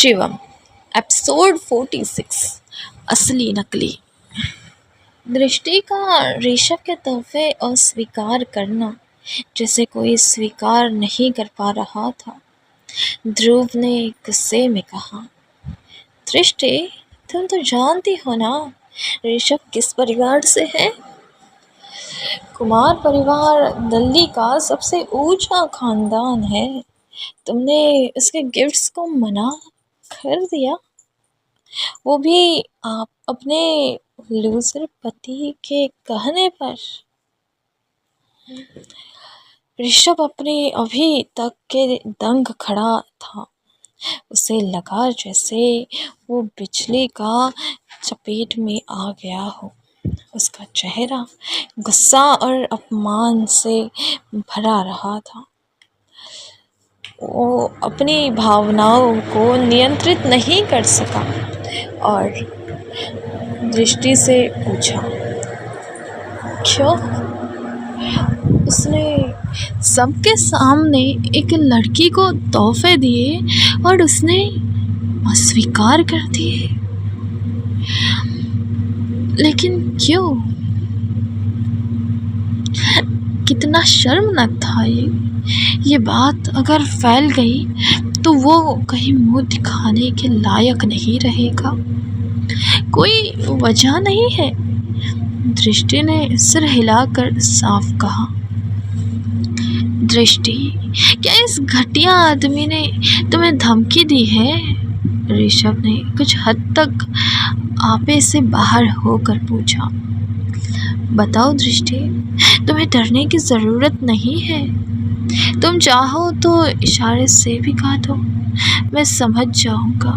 Shivam episode 46 असली नकली। दृष्टि का ऋषभ के तोहफे अस्वीकार करना जैसे कोई स्वीकार नहीं कर पा रहा था। ध्रुव ने गुस्से में कहा, दृष्टि तुम तो जानती हो ना ऋषभ किस परिवार से है। कुमार परिवार दिल्ली का सबसे ऊंचा खानदान है। तुमने उसके गिफ्ट्स को मना कर दिया, वो भी आप अपने लूजर पति के कहने पर। ऋषभ अपने अभी तक के दंग खड़ा था। उसे लगा जैसे वो बिजली का चपेट में आ गया हो। उसका चेहरा गुस्सा और अपमान से भरा रहा था। वो अपनी भावनाओं को नियंत्रित नहीं कर सका और दृष्टि से पूछा, क्यों? उसने सबके सामने एक लड़की को तोहफे दिए और उसने अस्वीकार कर दिए, लेकिन क्यों? कितना शर्मनाक था ये बात अगर फैल गई तो वो कहीं मुंह दिखाने के लायक नहीं रहेगा। कोई वजह नहीं है, दृष्टि ने सिर हिलाकर साफ कहा। दृष्टि, क्या इस घटिया आदमी ने तुम्हें धमकी दी है? ऋषभ ने कुछ हद तक आपे से बाहर होकर पूछा। बताओ दृष्टि, तुम्हें डरने की जरूरत नहीं है। तुम चाहो तो इशारे से भी कहा दो, मैं समझ जाऊंगा,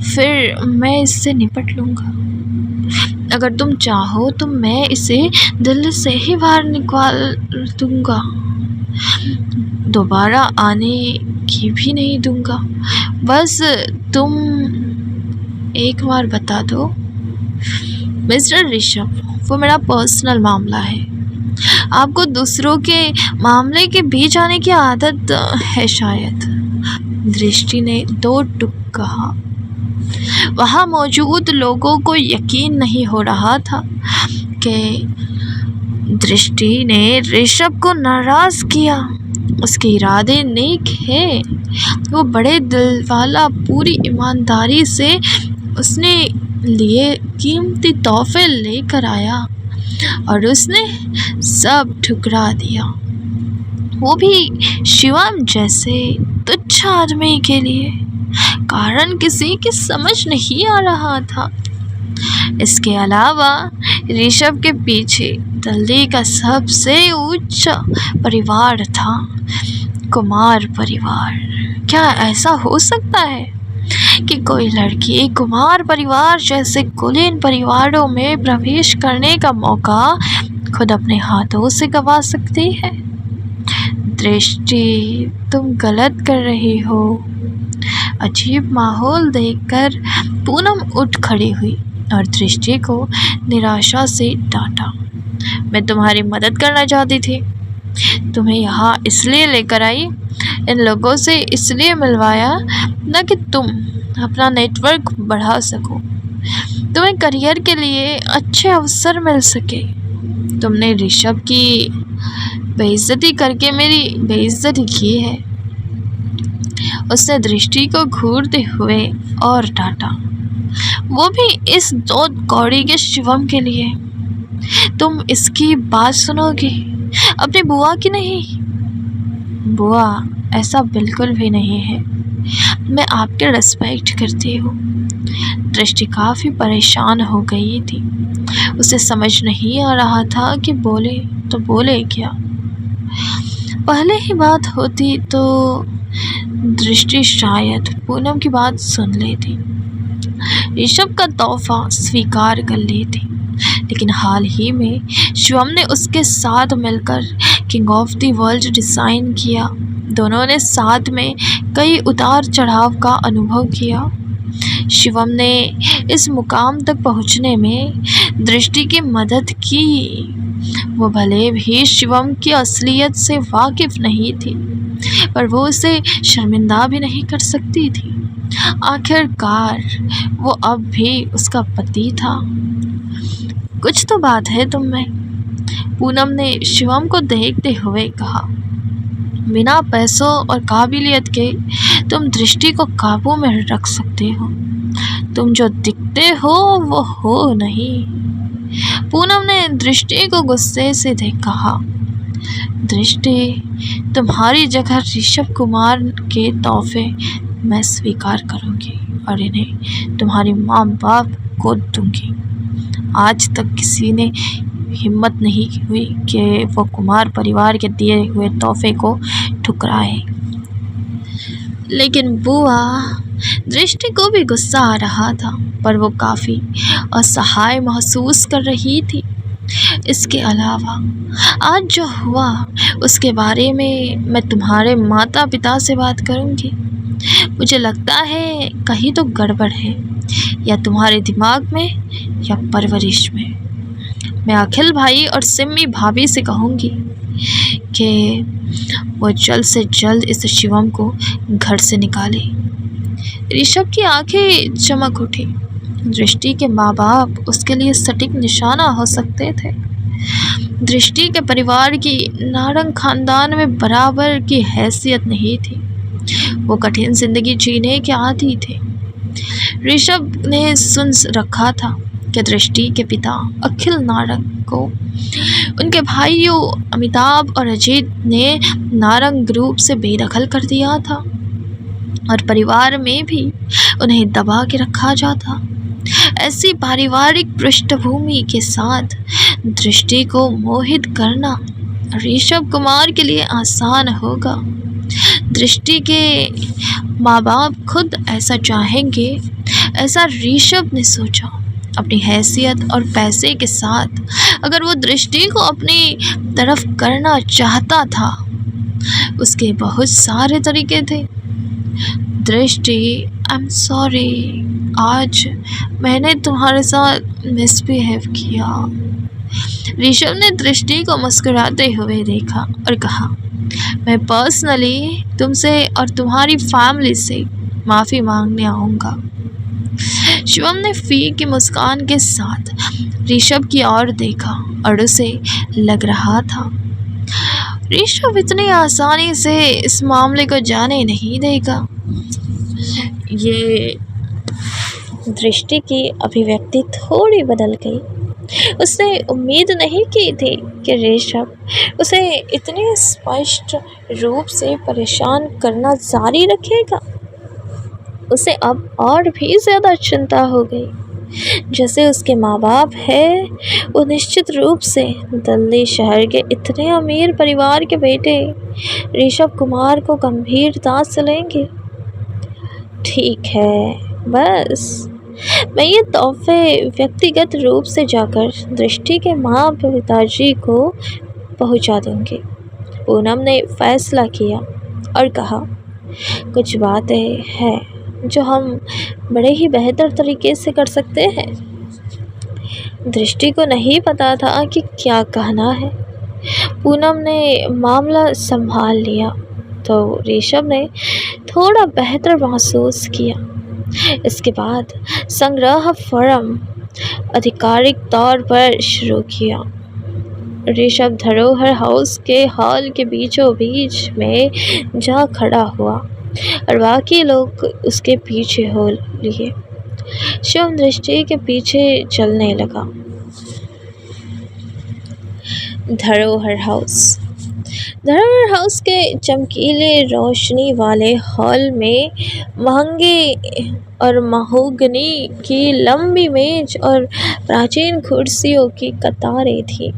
फिर मैं इससे निपट लूंगा। अगर तुम चाहो तो मैं इसे दिल से ही बाहर निकाल दूंगा, दोबारा आने की भी नहीं दूंगा। बस तुम एक बार बता दो। मिस्टर ऋषभ, वो मेरा पर्सनल मामला है। आपको दूसरों के मामले के बीच आने की आदत है शायद। दृष्टि ने दो टुक कहा। वहां मौजूद लोगों को यकीन नहीं हो रहा था कि दृष्टि ने ऋषभ को नाराज किया। उसके इरादे नेक है। वो बड़े दिल वाला पूरी ईमानदारी से उसने लिए कीमती तोहफे लेकर आया और उसने सब ठुकरा दिया, वो भी शिवम जैसे तुच्छ आदमी के लिए। कारण किसी की समझ नहीं आ रहा था। इसके अलावा ऋषभ के पीछे दिल्ली का सबसे ऊंचा परिवार था, कुमार परिवार। क्या ऐसा हो सकता है कि कोई लड़की कुमार परिवार जैसे कुलीन परिवारों में प्रवेश करने का मौका खुद अपने हाथों से गंवा सकती है? दृष्टि, तुम गलत कर रही हो। अजीब माहौल देखकर पूनम उठ खड़ी हुई और दृष्टि को निराशा से डांटा। मैं तुम्हारी मदद करना चाहती थी, तुम्हें यहाँ इसलिए लेकर आई, इन लोगों से इसलिए मिलवाया न कि तुम अपना नेटवर्क बढ़ा सको, तुम्हें करियर के लिए अच्छे अवसर मिल सके। तुमने ऋषभ की बेइज्जती करके मेरी बेइज्जती की है। उसने दृष्टि को घूरते हुए और डांटा, वो भी इस दो कौड़ी के शिवम के लिए। तुम इसकी बात सुनोगी, अपनी बुआ की नहीं। बुआ, ऐसा बिल्कुल भी नहीं है। मैं आपके रिस्पेक्ट करती हूँ। दृष्टि काफ़ी परेशान हो गई थी। उसे समझ नहीं आ रहा था कि बोले तो बोले क्या। पहले ही बात होती तो दृष्टि शायद पूनम की बात सुन लेती, ऋषभ का तोहफा स्वीकार कर लेती। लेकिन हाल ही में शिवम ने उसके साथ मिलकर king of the world design किया। दोनों ने साथ में कई उतार चढ़ाव का अनुभव किया। शिवम ने इस मुकाम तक पहुंचने में दृष्टि की मदद की। वो भले भी शिवम की असलियत से वाकिफ नहीं थी, पर वो उसे शर्मिंदा भी नहीं कर सकती थी। आखिरकार वो अब भी उसका पति था। कुछ तो बात है तुम में, पूनम ने शिवम को देखते हुए कहा। बिना पैसों और काबिलियत के तुम दृष्टि को काबू में रख सकते हो, तुम जो दिखते हो वो हो नहीं। पूनम ने दृष्टि को गुस्से से कहा। दृष्टि, तुम्हारी जगह ऋषभ कुमार के तोहफे मैं स्वीकार करूंगी और इन्हें तुम्हारी माँ बाप को दूंगी। आज तक किसी ने हिम्मत नहीं हुई कि वो कुमार परिवार के दिए हुए तोहफे को ठुकराए। लेकिन बुआ, दृष्टि को भी गुस्सा आ रहा था, पर वो काफ़ी असहाय महसूस कर रही थी। इसके अलावा आज जो हुआ उसके बारे में मैं तुम्हारे माता पिता से बात करूंगी। मुझे लगता है कहीं तो गड़बड़ है, या तुम्हारे दिमाग में या परवरिश में। मैं अखिल भाई और सिम्मी भाभी से कहूँगी कि वो जल्द से जल्द इस शिवम को घर से निकाले। ऋषभ की आंखें चमक उठी। दृष्टि के माँ बाप उसके लिए सटीक निशाना हो सकते थे। दृष्टि के परिवार की नारंग खानदान में बराबर की हैसियत नहीं थी। वो कठिन जिंदगी जीने के आदी थे। ऋषभ ने सुन रखा था कि दृष्टि के पिता अखिल नारंग को उनके भाइयों अमिताभ और अजीत ने नारंग ग्रुप से बेदखल कर दिया था और परिवार में भी उन्हें दबा के रखा जाता। ऐसी पारिवारिक पृष्ठभूमि के साथ दृष्टि को मोहित करना ऋषभ कुमार के लिए आसान होगा। दृष्टि के माँ बाप खुद ऐसा चाहेंगे, ऐसा ऋषभ ने सोचा। अपनी हैसियत और पैसे के साथ अगर वो दृष्टि को अपनी तरफ करना चाहता था, उसके बहुत सारे तरीके थे। दृष्टि, आई एम सॉरी, आज मैंने तुम्हारे साथ मिसबिहेव किया। ऋषभ ने दृष्टि को मुस्कुराते हुए देखा और कहा, मैं पर्सनली तुमसे और तुम्हारी फैमिली से माफ़ी मांगने आऊँगा। शिवम ने फी की मुस्कान के साथ ऋषभ की ओर देखा और उसे लग रहा था ऋषभ इतनी आसानी से इस मामले को जाने नहीं देगा। ये दृष्टि की अभिव्यक्ति थोड़ी बदल गई। उसने उम्मीद नहीं की थी कि ऋषभ उसे इतने स्पष्ट रूप से परेशान करना जारी रखेगा। उसे अब और भी ज़्यादा चिंता हो गई। जैसे उसके माँ बाप है, वो निश्चित रूप से दिल्ली शहर के इतने अमीर परिवार के बेटे ऋषभ कुमार को गंभीरता से लेंगे। ठीक है, बस मैं ये तोहफे व्यक्तिगत रूप से जाकर दृष्टि के माँ पिताजी को पहुँचा दूँगी। पूनम ने फैसला किया और कहा, कुछ बातें हैं जो हम बड़े ही बेहतर तरीके से कर सकते हैं। दृष्टि को नहीं पता था कि क्या कहना है। पूनम ने मामला संभाल लिया तो ऋषभ ने थोड़ा बेहतर महसूस किया। इसके बाद संग्रह फॉर्म आधिकारिक तौर पर शुरू किया। ऋषभ धरोहर हाउस के हॉल के बीचों बीच में जा खड़ा हुआ और बाकी लोग उसके पीछे हो लिए। शिवम दृष्टि के पीछे चलने लगा। धरोहर हाउस के चमकीले रोशनी वाले हॉल में महंगे और महोगनी की लंबी मेज और प्राचीन कुर्सियों की कतारें थी।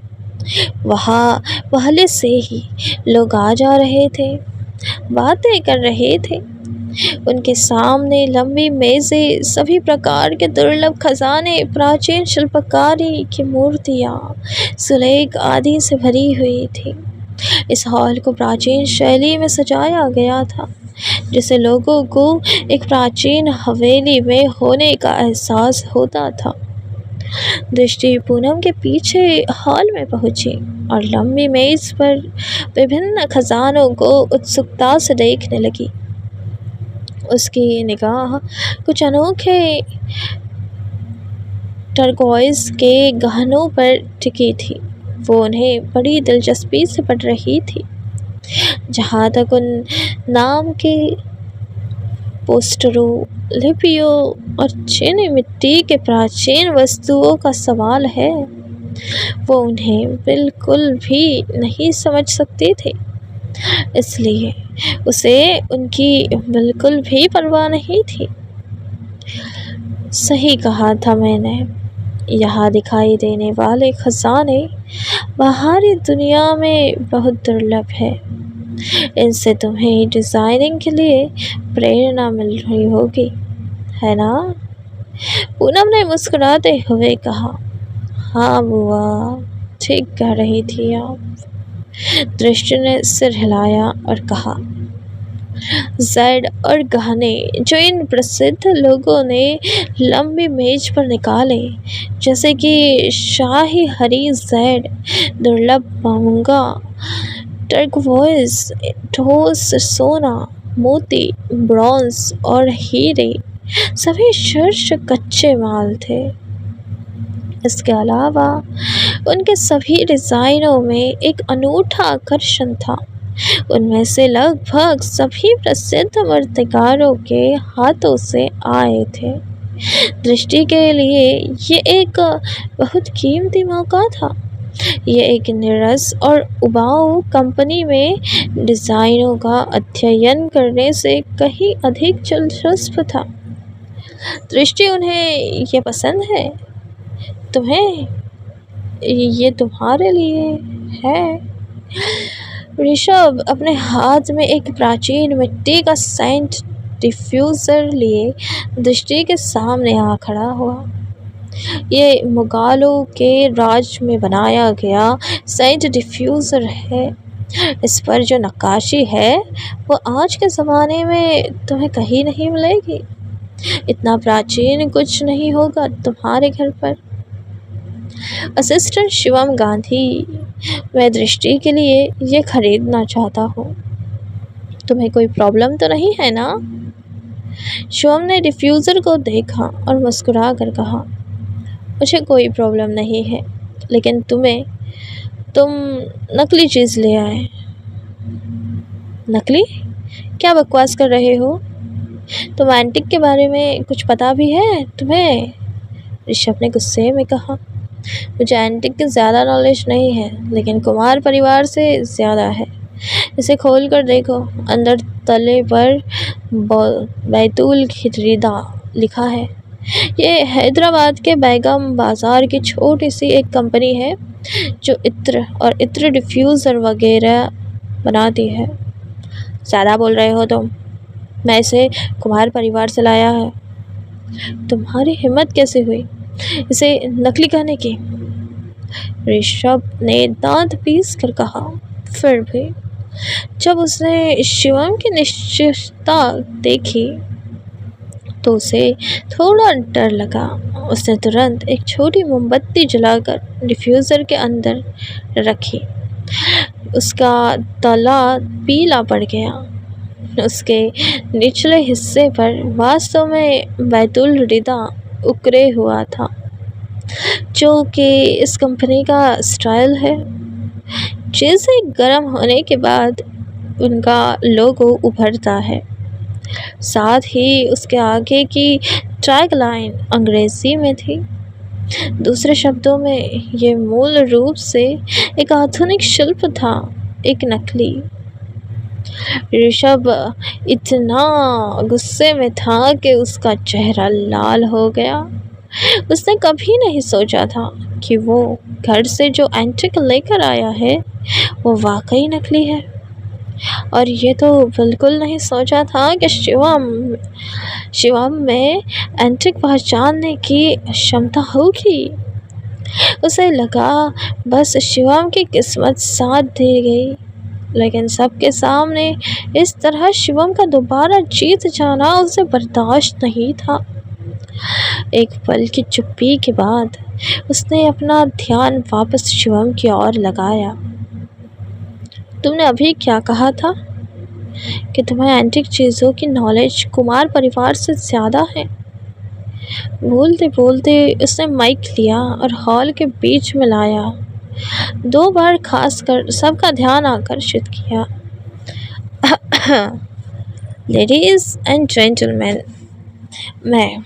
वहाँ पहले से ही लोग आ जा रहे थे, बातें कर रहे थे। उनके सामने लंबी मेज़ें, सभी प्रकार के दुर्लभ खजाने, प्राचीन शिल्पकारी की मूर्तियाँ, सुलेख आदि से भरी हुई थी। इस हॉल को प्राचीन शैली में सजाया गया था, जिससे लोगों को एक प्राचीन हवेली में होने का एहसास होता था। दृष्टि पूनम के पीछे हॉल में पहुंची और लंबी मेज पर विभिन्न खजानों को उत्सुकता से देखने लगी। उसकी निगाह कुछ अनोखे टर्कोइज के गहनों पर टिकी थी। वो उन्हें बड़ी दिलचस्पी से पढ़ रही थी। जहाँ तक उन नाम के पोस्टरों, लिपियों और चीनी मिट्टी के प्राचीन वस्तुओं का सवाल है, वो उन्हें बिल्कुल भी नहीं समझ सकती थी। इसलिए उसे उनकी बिल्कुल भी परवाह नहीं थी। सही कहा था मैंने, यहाँ दिखाई देने वाले खजाने बाहरी दुनिया में बहुत दुर्लभ है। इनसे तुम्हें डिज़ाइनिंग के लिए प्रेरणा मिल रही होगी, है ना? पूनम ने मुस्कुराते हुए कहा, हाँ बुआ, ठीक कह रही थी आप। दृष्टि ने सिर हिलाया और कहा, ज़ैड और गहने जो इन प्रसिद्ध लोगों ने लंबी मेज पर निकाले, जैसे कि शाही हरी ज़ैड, दुर्लभ महंगा टर्कवॉइस, ठोस सोना, मोती, ब्रॉन्ज और हीरे, सभी शीर्ष कच्चे माल थे। इसके अलावा उनके सभी डिज़ाइनों में एक अनूठा आकर्षण था। उनमें से लगभग सभी प्रसिद्ध मूर्तिकारों के हाथों से आए थे। दृष्टि के लिए ये एक बहुत कीमती मौका था। ये एक नीरस और उबाऊ कंपनी में डिज़ाइनों का अध्ययन करने से कहीं अधिक दिलचस्प था। दृष्टि, उन्हें ये पसंद है? तुम्हें? ये तुम्हारे लिए है? ऋषभ अपने हाथ में एक प्राचीन मिट्टी का सेंट डिफ्यूज़र लिए दृष्टि के सामने आ खड़ा हुआ। ये मुगलों के राज में बनाया गया सेंट डिफ्यूज़र है। इस पर जो नक्काशी है वो आज के ज़माने में तुम्हें कहीं नहीं मिलेगी। इतना प्राचीन कुछ नहीं होगा तुम्हारे घर पर। असिस्टेंट शिवम गांधी, मैं दृष्टि के लिए ये खरीदना चाहता हूँ। तुम्हें कोई प्रॉब्लम तो नहीं है ना? शिवम ने डिफ्यूज़र को देखा और मुस्कुरा कर कहा, मुझे कोई प्रॉब्लम नहीं है, लेकिन तुम नकली चीज़ ले आए। नकली? क्या बकवास कर रहे हो? तुम एंटिक के बारे में कुछ पता भी है तुम्हें? ऋषभ ने गुस्से में कहा, मुझे एंटिक की ज़्यादा नॉलेज नहीं है, लेकिन कुमार परिवार से ज़्यादा है। इसे खोल कर देखो। अंदर तले पर बैतूल खिदरीदा लिखा है। ये हैदराबाद के बैगम बाज़ार की छोटी सी एक कंपनी है जो इत्र और इत्र डिफ्यूज़र वगैरह बनाती है। ज़्यादा बोल रहे हो तुम। मैं इसे कुमार परिवार से लाया है। तुम्हारी हिम्मत कैसे हुई इसे नकली कहने की? ऋषभ ने दांत पीस कर कहा। फिर भी जब उसने शिवम की निश्चितता देखी तो उसे थोड़ा डर लगा। उसने तुरंत एक छोटी मोमबत्ती जलाकर डिफ्यूज़र के अंदर रखी। उसका तला पीला पड़ गया। उसके निचले हिस्से पर वास्तव में बैतुल रिदा उकरे हुआ था, जो कि इस कंपनी का स्टाइल है। जैसे गर्म होने के बाद उनका लोगो उभरता है, साथ ही उसके आगे की टैगलाइन अंग्रेज़ी में थी। दूसरे शब्दों में ये मूल रूप से एक आधुनिक शिल्प था, एक नकली। ऋषभ इतना गुस्से में था कि उसका चेहरा लाल हो गया। उसने कभी नहीं सोचा था कि वो घर से जो एंटिक लेकर आया है वो वाकई नकली है, और ये तो बिल्कुल नहीं सोचा था कि शिवम में एंटिक पहचानने की क्षमता होगी। उसे लगा बस शिवम की किस्मत साथ दे गई, लेकिन सबके सामने इस तरह शिवम का दोबारा जीत जाना उसे बर्दाश्त नहीं था। एक पल की चुप्पी के बाद उसने अपना ध्यान वापस शिवम की ओर लगाया। तुमने अभी क्या कहा था? कि तुम्हें एंटीक चीज़ों की नॉलेज कुमार परिवार से ज़्यादा है। बोलते बोलते उसने माइक लिया और हॉल के बीच में लाया। 2 बार खासकर सबका ध्यान आकर्षित किया। लेडीज एंड जेंटलमैन, मैं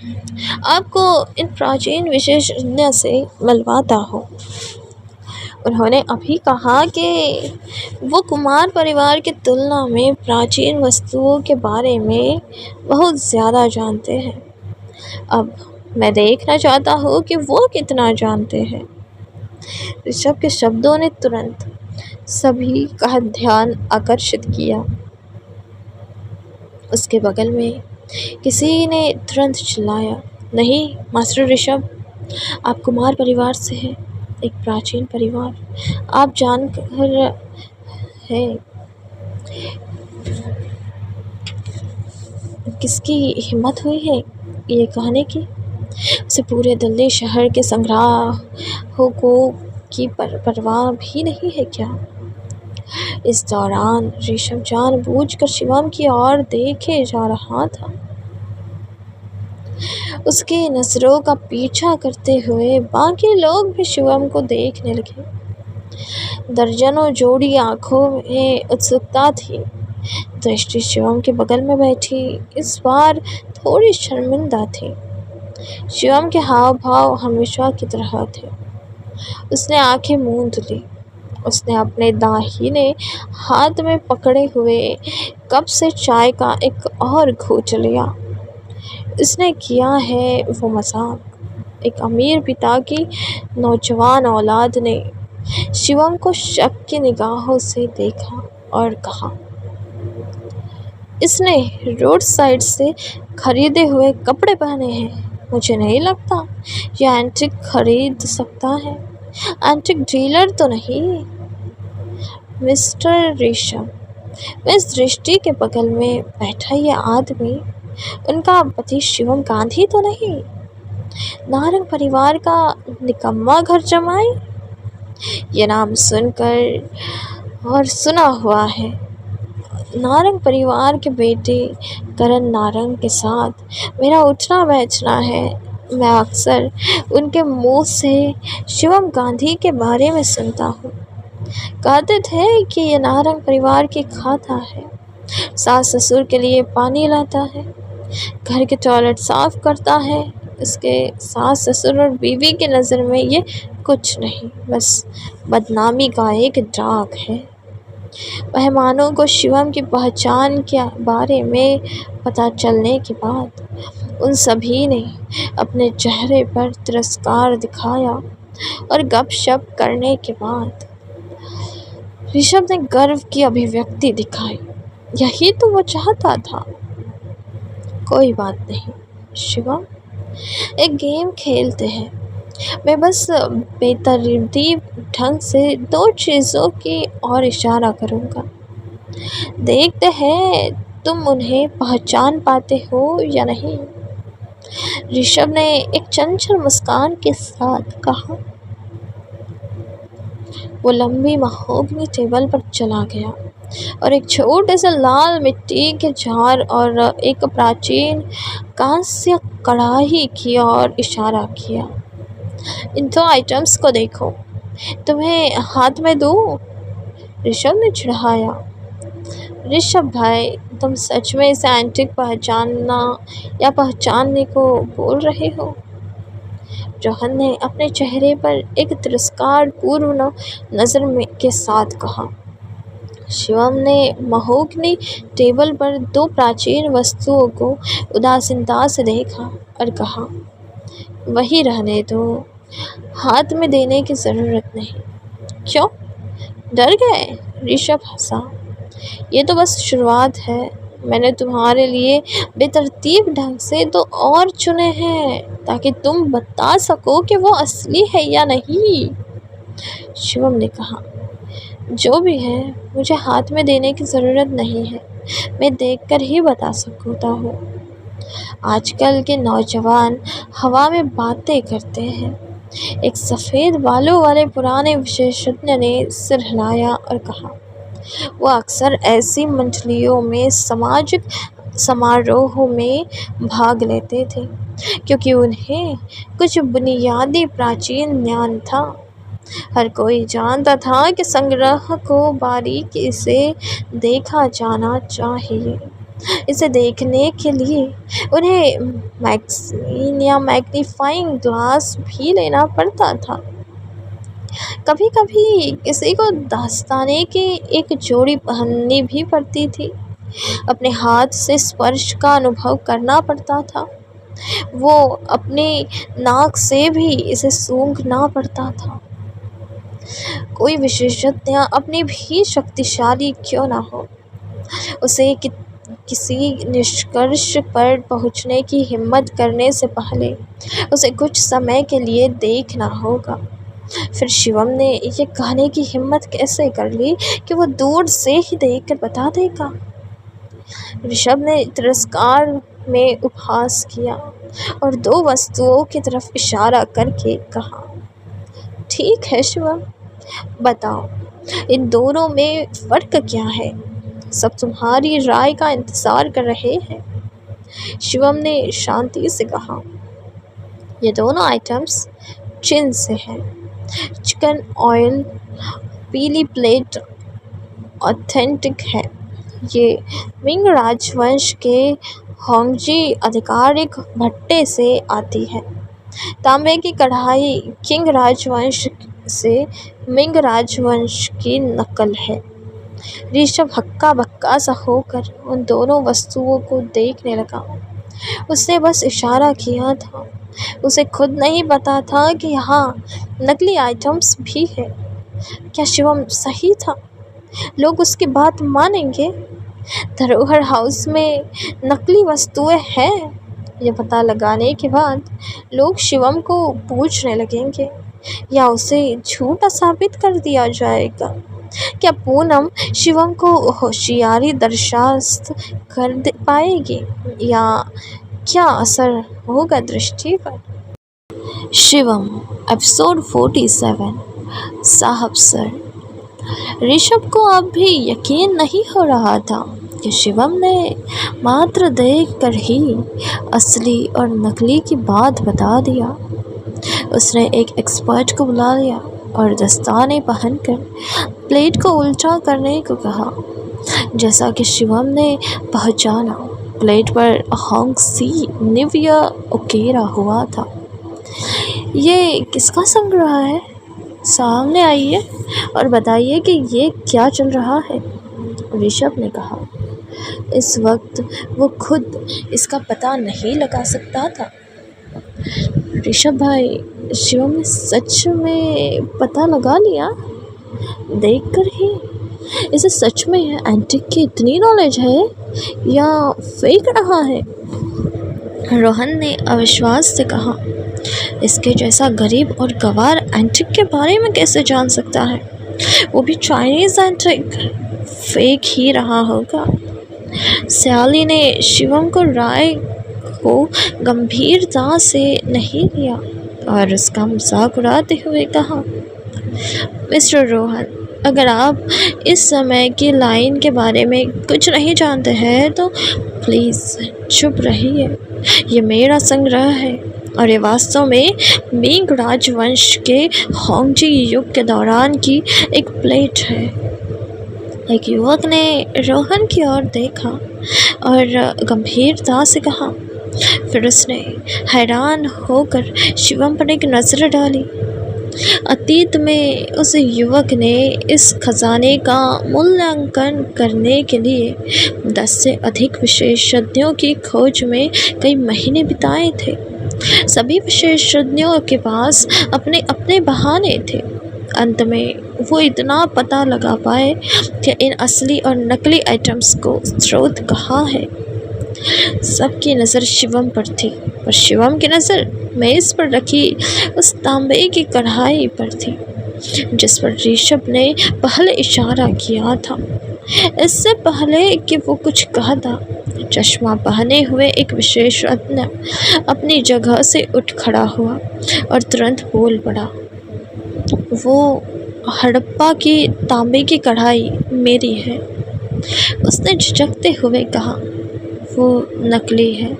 आपको इन प्राचीन विशेषज्ञ से मिलवाता हूँ। उन्होंने अभी कहा कि वो कुमार परिवार की तुलना में प्राचीन वस्तुओं के बारे में बहुत ज़्यादा जानते हैं। अब मैं देखना चाहता हूँ कि वो कितना जानते हैं। ऋषभ के शब्दों ने तुरंत सभी का ध्यान आकर्षित किया। उसके बगल में किसी ने तुरंत चिल्लाया, नहीं मास्टर ऋषभ, आप कुमार परिवार से हैं, एक प्राचीन परिवार। आप जानकर है किसकी हिम्मत हुई है ये कहने की? उसे पूरे दिल्ली शहर के संग्रहों को की परवाह भी नहीं है क्या? इस दौरान ऋषभ जानबूझकर शिवम की ओर देखे जा रहा था। उसकी नजरों का पीछा करते हुए बाकी लोग भी शिवम को देखने लगे। दर्जनों जोड़ी आंखों में उत्सुकता थी। दृष्टि शिवम के बगल में बैठी इस बार थोड़ी शर्मिंदा थी। शिवम के हाव भाव हमेशा की तरह थे। उसने आंखें मूंद ली। उसने अपने दाहिने हाथ में पकड़े हुए कप से चाय का एक और घूंट लिया। इसने किया है वो मजाक। एक अमीर पिता की नौजवान औलाद ने शिवम को शक की निगाहों से देखा और कहा, इसने रोड साइड से खरीदे हुए कपड़े पहने हैं। मुझे नहीं लगता यह एंटिक खरीद सकता है। एंटिक डीलर तो नहीं। मिस्टर ऋषभ, इस दृष्टि के बगल में बैठा ये आदमी उनका पति शिवम गांधी तो नहीं? नारंग परिवार का निकम्मा घर जमाई? ये नाम सुनकर और सुना हुआ है। नारंग परिवार के बेटे करण नारंग के साथ मेरा उठना बैठना है। मैं अक्सर उनके मुंह से शिवम गांधी के बारे में सुनता हूँ। कहते थे कि ये नारंग परिवार की खाता है, सास ससुर के लिए पानी लाता है, घर के टॉयलेट साफ करता है। इसके सास ससुर और बीवी की नज़र में ये कुछ नहीं, बस बदनामी का एक दाग है। मेहमानों को शिवम की पहचान के बारे में पता चलने के बाद उन सभी ने अपने चेहरे पर तिरस्कार दिखाया और गपशप करने के बाद ऋषभ ने गर्व की अभिव्यक्ति दिखाई। यही तो वो चाहता था। कोई बात नहीं शिवम, एक गेम खेलते हैं। मैं बस बेतरतीब ढंग से 2 चीज़ों की ओर इशारा करूँगा। देखते हैं तुम उन्हें पहचान पाते हो या नहीं। ऋषभ ने एक चंचल मुस्कान के साथ कहा। वो लंबी महोगनी टेबल पर चला गया और एक छोटे से लाल मिट्टी के जार और एक प्राचीन कांस्य कढ़ाई की ओर इशारा किया। इन 2 आइटम्स को देखो, तुम्हें हाथ में दूँ? ऋषभ ने चिढ़ाया। ऋषभ भाई, तुम सच में इसे एंटिक पहचानना या पहचानने को बोल रहे हो? रोहन ने अपने चेहरे पर एक तिरस्कार पूर्ण नज़र में के साथ कहा। शिवम ने महोगनी टेबल पर 2 प्राचीन वस्तुओं को उदासीनता से देखा और कहा, वही रहने दो, हाथ में देने की ज़रूरत नहीं। क्यों, डर गए? ऋषभ हंसा। ये तो बस शुरुआत है। मैंने तुम्हारे लिए बेतरतीब ढंग से 2 और चुने हैं ताकि तुम बता सको कि वो असली है या नहीं। शिवम ने कहा, जो भी है मुझे हाथ में देने की ज़रूरत नहीं है, मैं देखकर ही बता सकता हूँ। आजकल के नौजवान हवा में बातें करते हैं। एक सफ़ेद बालों वाले पुराने विशेषज्ञ ने सिर हिलाया और कहा, वो अक्सर ऐसी मंडलियों में सामाजिक समारोहों में भाग लेते थे क्योंकि उन्हें कुछ बुनियादी प्राचीन ज्ञान था। हर कोई जानता था कि संग्रह को बारीकी से देखा जाना चाहिए। इसे देखने के लिए उन्हें मैगज़ीन या मैग्नीफाइंग ग्लास भी लेना पड़ता था। कभी कभी किसी को दस्ताने की एक जोड़ी पहननी भी पड़ती थी। अपने हाथ से स्पर्श का अनुभव करना पड़ता था। वो अपने नाक से भी इसे सूंघना पड़ता था। कोई विशेषज्ञ अपनी भी शक्तिशाली क्यों ना हो, उसे किसी निष्कर्ष पर पहुंचने की हिम्मत करने से पहले उसे कुछ समय के लिए देखना होगा। फिर शिवम ने ये कहने की हिम्मत कैसे कर ली कि वो दूर से ही देखकर बता देगा। ऋषभ ने तिरस्कार में उपहास किया और दो वस्तुओं की तरफ इशारा करके कहा, ठीक है शिवम, बताओ इन दोनों में फर्क क्या है? सब तुम्हारी राय का इंतजार कर रहे हैं। शिवम ने शांति से कहा, ये दोनों आइटम्स चीन से हैं। चिकन ऑयल पीली प्लेट ऑथेंटिक है। ये मिंग राजवंश के होंगजी आधिकारिक भट्टे से आती है। तांबे की कढ़ाई किंग राजवंश से मिंग राजवंश की नकल है। ऋषभ हक्का बक्का सा होकर उन दोनों वस्तुओं को देखने लगा। उसने बस इशारा किया था, उसे खुद नहीं पता था कि यहाँ नकली आइटम्स भी है। क्या शिवम सही था? लोग उसकी बात मानेंगे? धरोहर हाउस में नकली वस्तुएं हैं, ये पता लगाने के बाद लोग शिवम को पूछने लगेंगे या उसे झूठा साबित कर दिया जाएगा। क्या पूनम शिवम को होशियारी दरखास्त कर पाएगी या क्या असर होगा दृष्टि पर? शिवम एपिसोड 47। साहब सर। ऋषभ को अब भी यकीन नहीं हो रहा था कि शिवम ने मात्र देखकर ही असली और नकली की बात बता दिया। उसने एक एक्सपर्ट को बुला लिया और दस्ताने पहनकर प्लेट को उल्टा करने को कहा। जैसा कि शिवम ने पहचाना, प्लेट पर होंगसी निविया उकेरा हुआ था। ये किसका संग्रह है? सामने आइए और बताइए कि ये क्या चल रहा है, ऋषभ ने कहा। इस वक्त वो खुद इसका पता नहीं लगा सकता था। ऋषभ भाई, शिवम ने सच में पता लगा लिया देखकर ही? इसे सच में एंटिक की इतनी नॉलेज है या फेक रहा है? रोहन ने अविश्वास से कहा, इसके जैसा गरीब और गवार एंटिक के बारे में कैसे जान सकता है? वो भी चाइनीज़ एंटिक। फेक ही रहा होगा। सयाली ने शिवम को राय को गंभीरता से नहीं लिया और उसका मजाक उड़ाते हुए कहा, मिस्टर रोहन, अगर आप इस समय की लाइन के बारे में कुछ नहीं जानते हैं तो प्लीज़ चुप रहिए। ये मेरा संग्रह है और ये वास्तव में मिंग राजवंश के होंगजी युग के दौरान की एक प्लेट है। एक युवक ने रोहन की ओर देखा और गंभीरता से कहा। फिर उसने हैरान होकर शिवम पर एक नज़र डाली। अतीत में उस युवक ने इस खजाने का मूल्यांकन करने के लिए 10 से अधिक विशेषज्ञों की खोज में कई महीने बिताए थे। सभी विशेषज्ञों के पास अपने अपने बहाने थे। अंत में वो इतना पता लगा पाए कि इन असली और नकली आइटम्स को स्रोत कहाँ है। सबकी नज़र शिवम पर थी और शिवम की नज़र मेज़ पर रखी उस तांबे की कढ़ाई पर थी जिस पर ऋषभ ने पहले इशारा किया था। इससे पहले कि वो कुछ कहता, चश्मा पहने हुए एक विशेषज्ञ अपनी जगह से उठ खड़ा हुआ और तुरंत बोल पड़ा, वो हड़प्पा की तांबे की कढ़ाई मेरी है, उसने झिझकते हुए कहा। वो नकली है।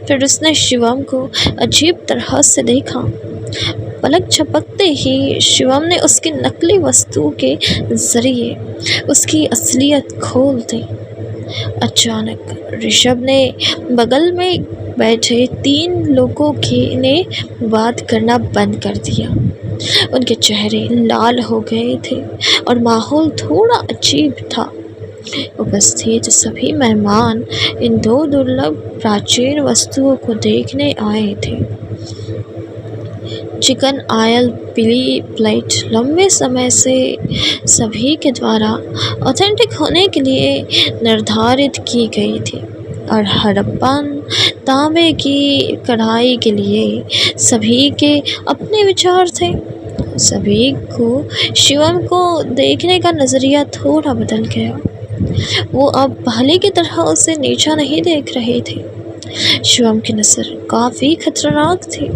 फिर उसने शिवम को अजीब तरह से देखा। पलक झपकते ही शिवम ने उसकी नकली वस्तु के जरिए उसकी असलियत खोल दी। अचानक ऋषभ ने बगल में बैठे 3 लोगों ने बात करना बंद कर दिया। उनके चेहरे लाल हो गए थे और माहौल थोड़ा अजीब था। उपस्थित सभी मेहमान इन 2 दुर्लभ प्राचीन वस्तुओं को देखने आए थे। चिकन आयल पीली प्लेट लंबे समय से सभी के द्वारा ऑथेंटिक होने के लिए निर्धारित की गई थी और हड़प्पन तांबे की कढ़ाई के लिए सभी के अपने विचार थे। सभी को शिवम को देखने का नज़रिया थोड़ा बदल गया। वो अब पहले की तरह उसे नीचा नहीं देख रहे थे। शिवम की नज़र काफ़ी खतरनाक थी।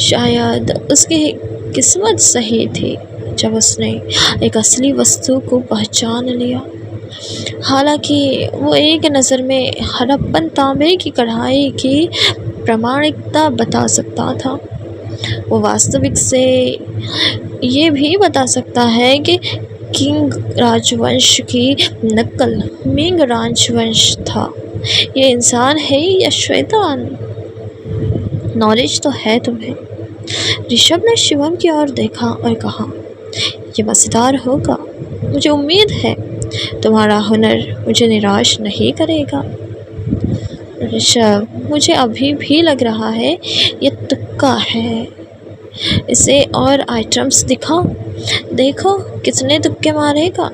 शायद उसकी किस्मत सही थी जब उसने एक असली वस्तु को पहचान लिया। हालांकि वो एक नज़र में हड़प्पन तांबे की कढ़ाई की प्रामाणिकता बता सकता था, वो वास्तविक से ये भी बता सकता है कि किंग राजवंश की नकल मिंग राजवंश था। ये इंसान है या शैतान? नॉलेज तो है तुम्हें। ऋषभ ने शिवम की ओर देखा और कहा, ये मज़ेदार होगा। मुझे उम्मीद है तुम्हारा हुनर मुझे निराश नहीं करेगा। ऋषभ, मुझे अभी भी लग रहा है ये तुक्का है। इसे और आइटम्स दिखाओ, देखो कितने तुक्के मारेगा।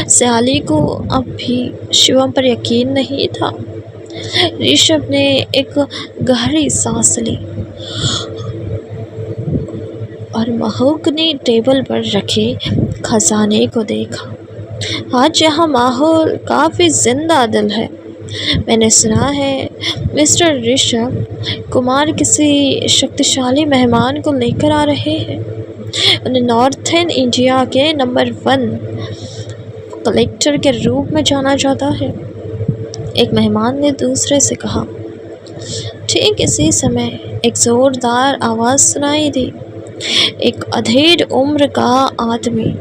सयाली को अब भी शिवम पर यकीन नहीं था। ऋषभ ने एक गहरी सांस ली और महोगनी टेबल पर रखे खजाने को देखा। आज यहाँ माहौल काफ़ी जिंदा दिल है। मैंने सुना है मिस्टर ऋषभ कुमार किसी शक्तिशाली मेहमान को लेकर आ रहे हैं। उन्हें नॉर्थर्न इंडिया के नंबर 1 कलेक्टर के रूप में जाना जाता है। एक मेहमान ने दूसरे से कहा। ठीक इसी समय एक जोरदार आवाज़ सुनाई दी। एक अधेड़ उम्र का आदमी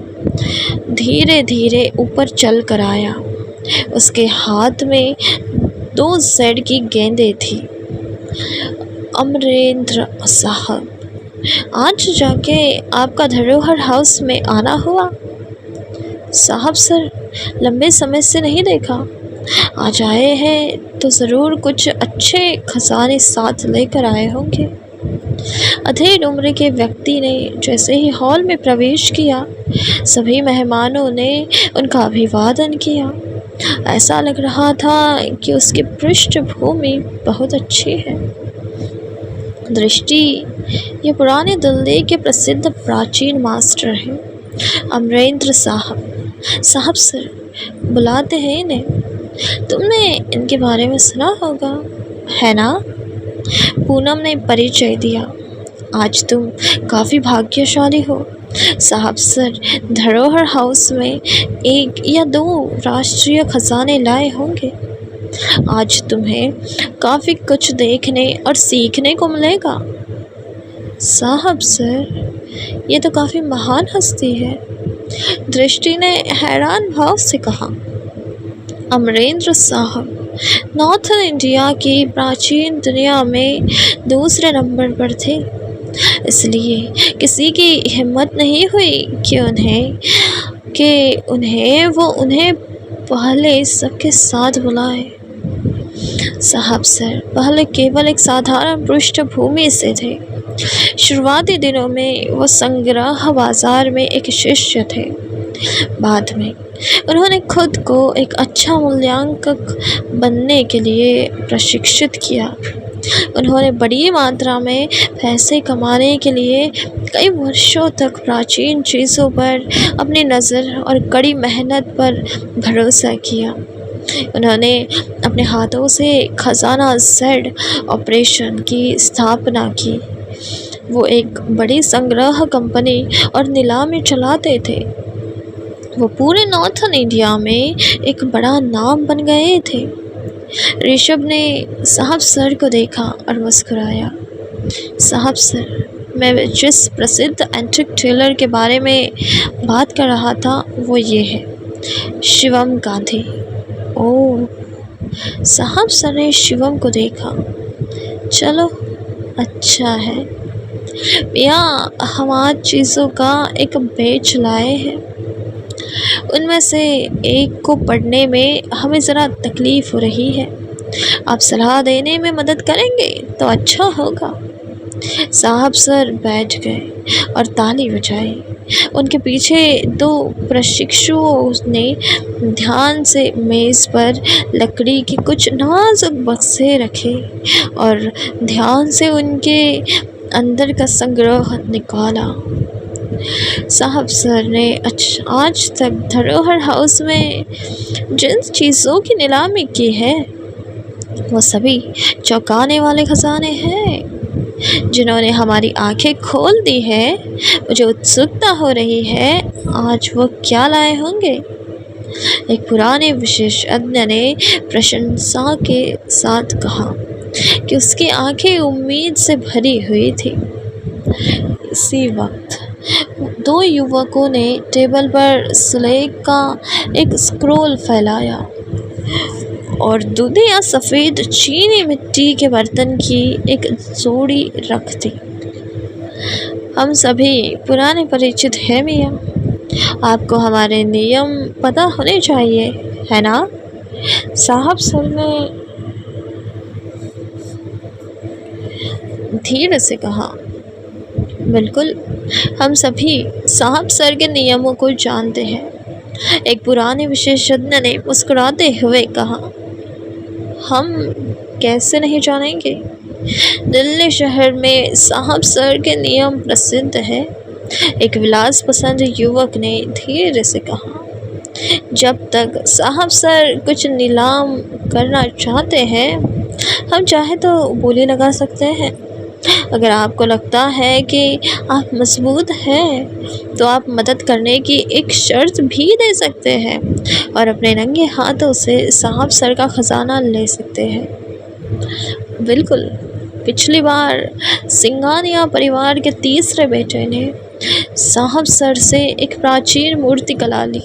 धीरे धीरे ऊपर चल कर आया। उसके हाथ में 2 जेड की गेंदें थी। अमरेंद्र साहब, आज जाके आपका धरोहर हाउस में आना हुआ? साहब सर, लंबे समय से नहीं देखा। आज आए हैं तो ज़रूर कुछ अच्छे खजाने साथ लेकर आए होंगे। अधेड़ उम्र के व्यक्ति ने जैसे ही हॉल में प्रवेश किया, सभी मेहमानों ने उनका अभिवादन किया। ऐसा लग रहा था कि उसकी पृष्ठभूमि बहुत अच्छी है। दृष्टि, ये पुराने दिल्ली के प्रसिद्ध प्राचीन मास्टर हैं, अमरेंद्र साहब। साहब सर, बुलाते हैं इन्हें। तुमने इनके बारे में सुना होगा, है ना? पूनम ने परिचय दिया। आज तुम काफ़ी भाग्यशाली हो। साहब सर धरोहर हाउस में 1 या 2 राष्ट्रीय खजाने लाए होंगे। आज तुम्हें काफ़ी कुछ देखने और सीखने को मिलेगा। साहब सर, ये तो काफ़ी महान हस्ती है, दृष्टि ने हैरान भाव से कहा। अमरेंद्र साहब नॉर्थर्न इंडिया की प्राचीन दुनिया में दूसरे नंबर पर थे, इसलिए किसी की हिम्मत नहीं हुई कि उन्हें पहले सबके साथ बुलाए। साहब सर पहले केवल एक साधारण पृष्ठभूमि से थे। शुरुआती दिनों में वो संग्रह बाजार में एक शिष्य थे। बाद में उन्होंने खुद को एक अच्छा मूल्यांकक बनने के लिए प्रशिक्षित किया। उन्होंने बड़ी मात्रा में पैसे कमाने के लिए कई वर्षों तक प्राचीन चीज़ों पर अपनी नज़र और कड़ी मेहनत पर भरोसा किया। उन्होंने अपने हाथों से खजाना जेड ऑपरेशन की स्थापना की। वो एक बड़ी संग्रह कंपनी और नीलामी चलाते थे। वो पूरे नॉर्थन इंडिया में एक बड़ा नाम बन गए थे। ऋषभ ने साहब सर को देखा और मुस्कुराया। साहब सर, मैं जिस प्रसिद्ध एंटिक टेलर के बारे में बात कर रहा था वो ये है, शिवम गांधी। ओह, साहब सर ने शिवम को देखा। चलो, अच्छा है भैया, हम आज चीज़ों का एक बैच लाए हैं। उनमें से एक को पढ़ने में हमें ज़रा तकलीफ़ हो रही है। आप सलाह देने में मदद करेंगे तो अच्छा होगा। साहब सर बैठ गए और ताली बजाई। उनके पीछे दो प्रशिक्षुओं ने ध्यान से मेज़ पर लकड़ी के कुछ नाजुक बक्से रखे और ध्यान से उनके अंदर का संग्रह निकाला। साहब सर ने आज तक धरोहर हाउस में जिन चीज़ों की नीलामी की है वो सभी चौंकाने वाले खजाने हैं जिन्होंने हमारी आंखें खोल दी है। मुझे उत्सुकता हो रही है आज वो क्या लाए होंगे। एक पुराने विशेषज्ञ ने प्रशंसा के साथ कहा कि उसकी आंखें उम्मीद से भरी हुई थी। इसी वक्त दो युवकों ने टेबल पर स्लेट का एक स्क्रोल फैलाया और दूधिया सफ़ेद चीनी मिट्टी के बर्तन की एक जोड़ी रख दी। हम सभी पुराने परिचित हैं मियाँ, आपको हमारे नियम पता होने चाहिए, है ना? साहब सर ने धीरे से कहा। बिल्कुल, हम सभी साहब सर के नियमों को जानते हैं, एक पुराने विशेषज्ञ ने मुस्कुराते हुए कहा। हम कैसे नहीं जानेंगे? दिल्ली शहर में साहब सर के नियम प्रसिद्ध है। एक विलास पसंद युवक ने धीरे से कहा। जब तक साहब सर कुछ नीलाम करना चाहते हैं, हम चाहे तो बोली लगा सकते हैं। अगर आपको लगता है कि आप मजबूत हैं तो आप मदद करने की एक शर्त भी दे सकते हैं और अपने नंगे हाथों से साहब सर का ख़जाना ले सकते हैं। बिल्कुल, पिछली बार सिंघानिया परिवार के तीसरे बेटे ने साहब सर से एक प्राचीन मूर्तिकला ली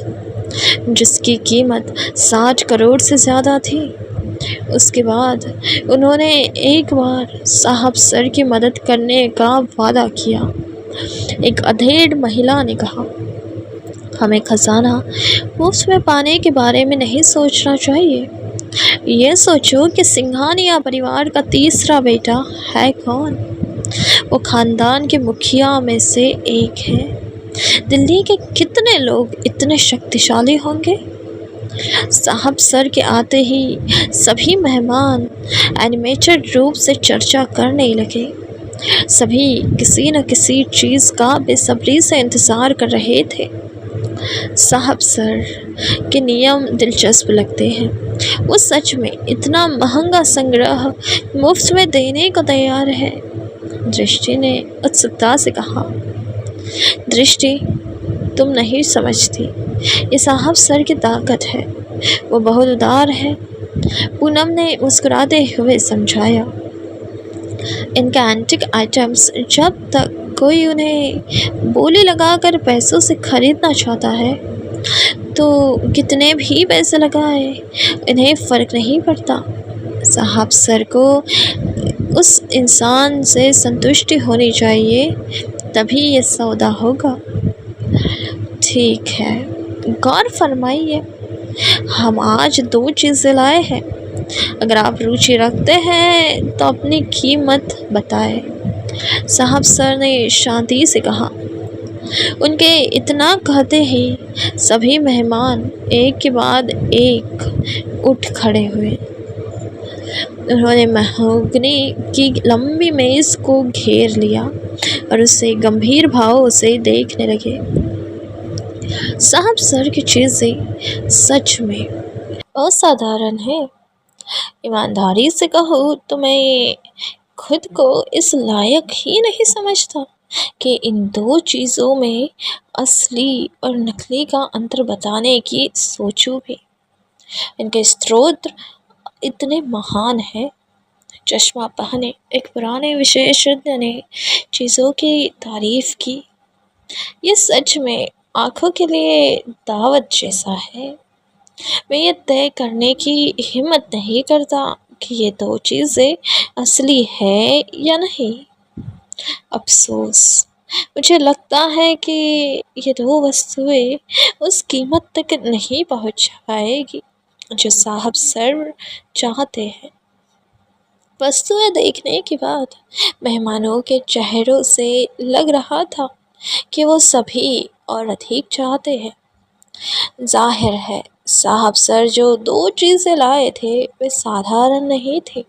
जिसकी कीमत 60 करोड़ से ज़्यादा थी। उसके बाद उन्होंने एक बार साहब सर की मदद करने का वादा किया। एक अधेड़ महिला ने कहा, हमें खजाना मुफ्त में पाने के बारे में नहीं सोचना चाहिए। ये सोचो कि सिंघानिया परिवार का तीसरा बेटा है कौन। वो खानदान के मुखिया में से एक है। दिल्ली के कितने लोग इतने शक्तिशाली होंगे। साहब सर के आते ही सभी मेहमान एनिमेटेड रूप से चर्चा करने लगे। सभी किसी न किसी चीज़ का बेसब्री से इंतज़ार कर रहे थे। साहब सर के नियम दिलचस्प लगते हैं। वो सच में इतना महंगा संग्रह मुफ्त में देने को तैयार है। दृष्टि ने उत्सुकता से कहा। दृष्टि, तुम नहीं समझती, ये साहब सर की ताकत है। वो बहुत उदार है। पूनम ने मुस्कुराते हुए समझाया। इनके एंटिक आइटम्स जब तक कोई उन्हें बोली लगाकर पैसों से खरीदना चाहता है तो कितने भी पैसे लगाए इन्हें फ़र्क नहीं पड़ता। साहब सर को उस इंसान से संतुष्टि होनी चाहिए, तभी ये सौदा होगा। ठीक है, गौर फरमाइए, हम आज 2 चीज़ें लाए हैं। अगर आप रुचि रखते हैं तो अपनी कीमत बताएं। साहब सर ने शांति से कहा। उनके इतना कहते ही सभी मेहमान एक के बाद एक उठ खड़े हुए। उन्होंने महोगनी की लंबी मेज़ को घेर लिया और उसे गंभीर भाव से देखने लगे। साहब सर की चीज़ें सच में असाधारण है। ईमानदारी से कहूँ तो मैं खुद को इस लायक ही नहीं समझता कि इन दो चीज़ों में असली और नकली का अंतर बताने की सोचूं भी। इनके स्रोत इतने महान हैं। चश्मा पहने एक पुराने विशेषज्ञ ने चीज़ों की तारीफ की। ये सच में आंखों के लिए दावत जैसा है। मैं ये तय करने की हिम्मत नहीं करता कि ये दो चीज़ें असली है या नहीं। अफसोस, मुझे लगता है कि ये दो वस्तुएं उस कीमत तक नहीं पहुंच पाएगी जो साहब सर चाहते हैं। वस्तुएं देखने के बाद मेहमानों के चेहरों से लग रहा था कि वो सभी और अधिक चाहते हैं। जाहिर है साहब सर जो दो चीज़ें लाए थे वे साधारण नहीं थे।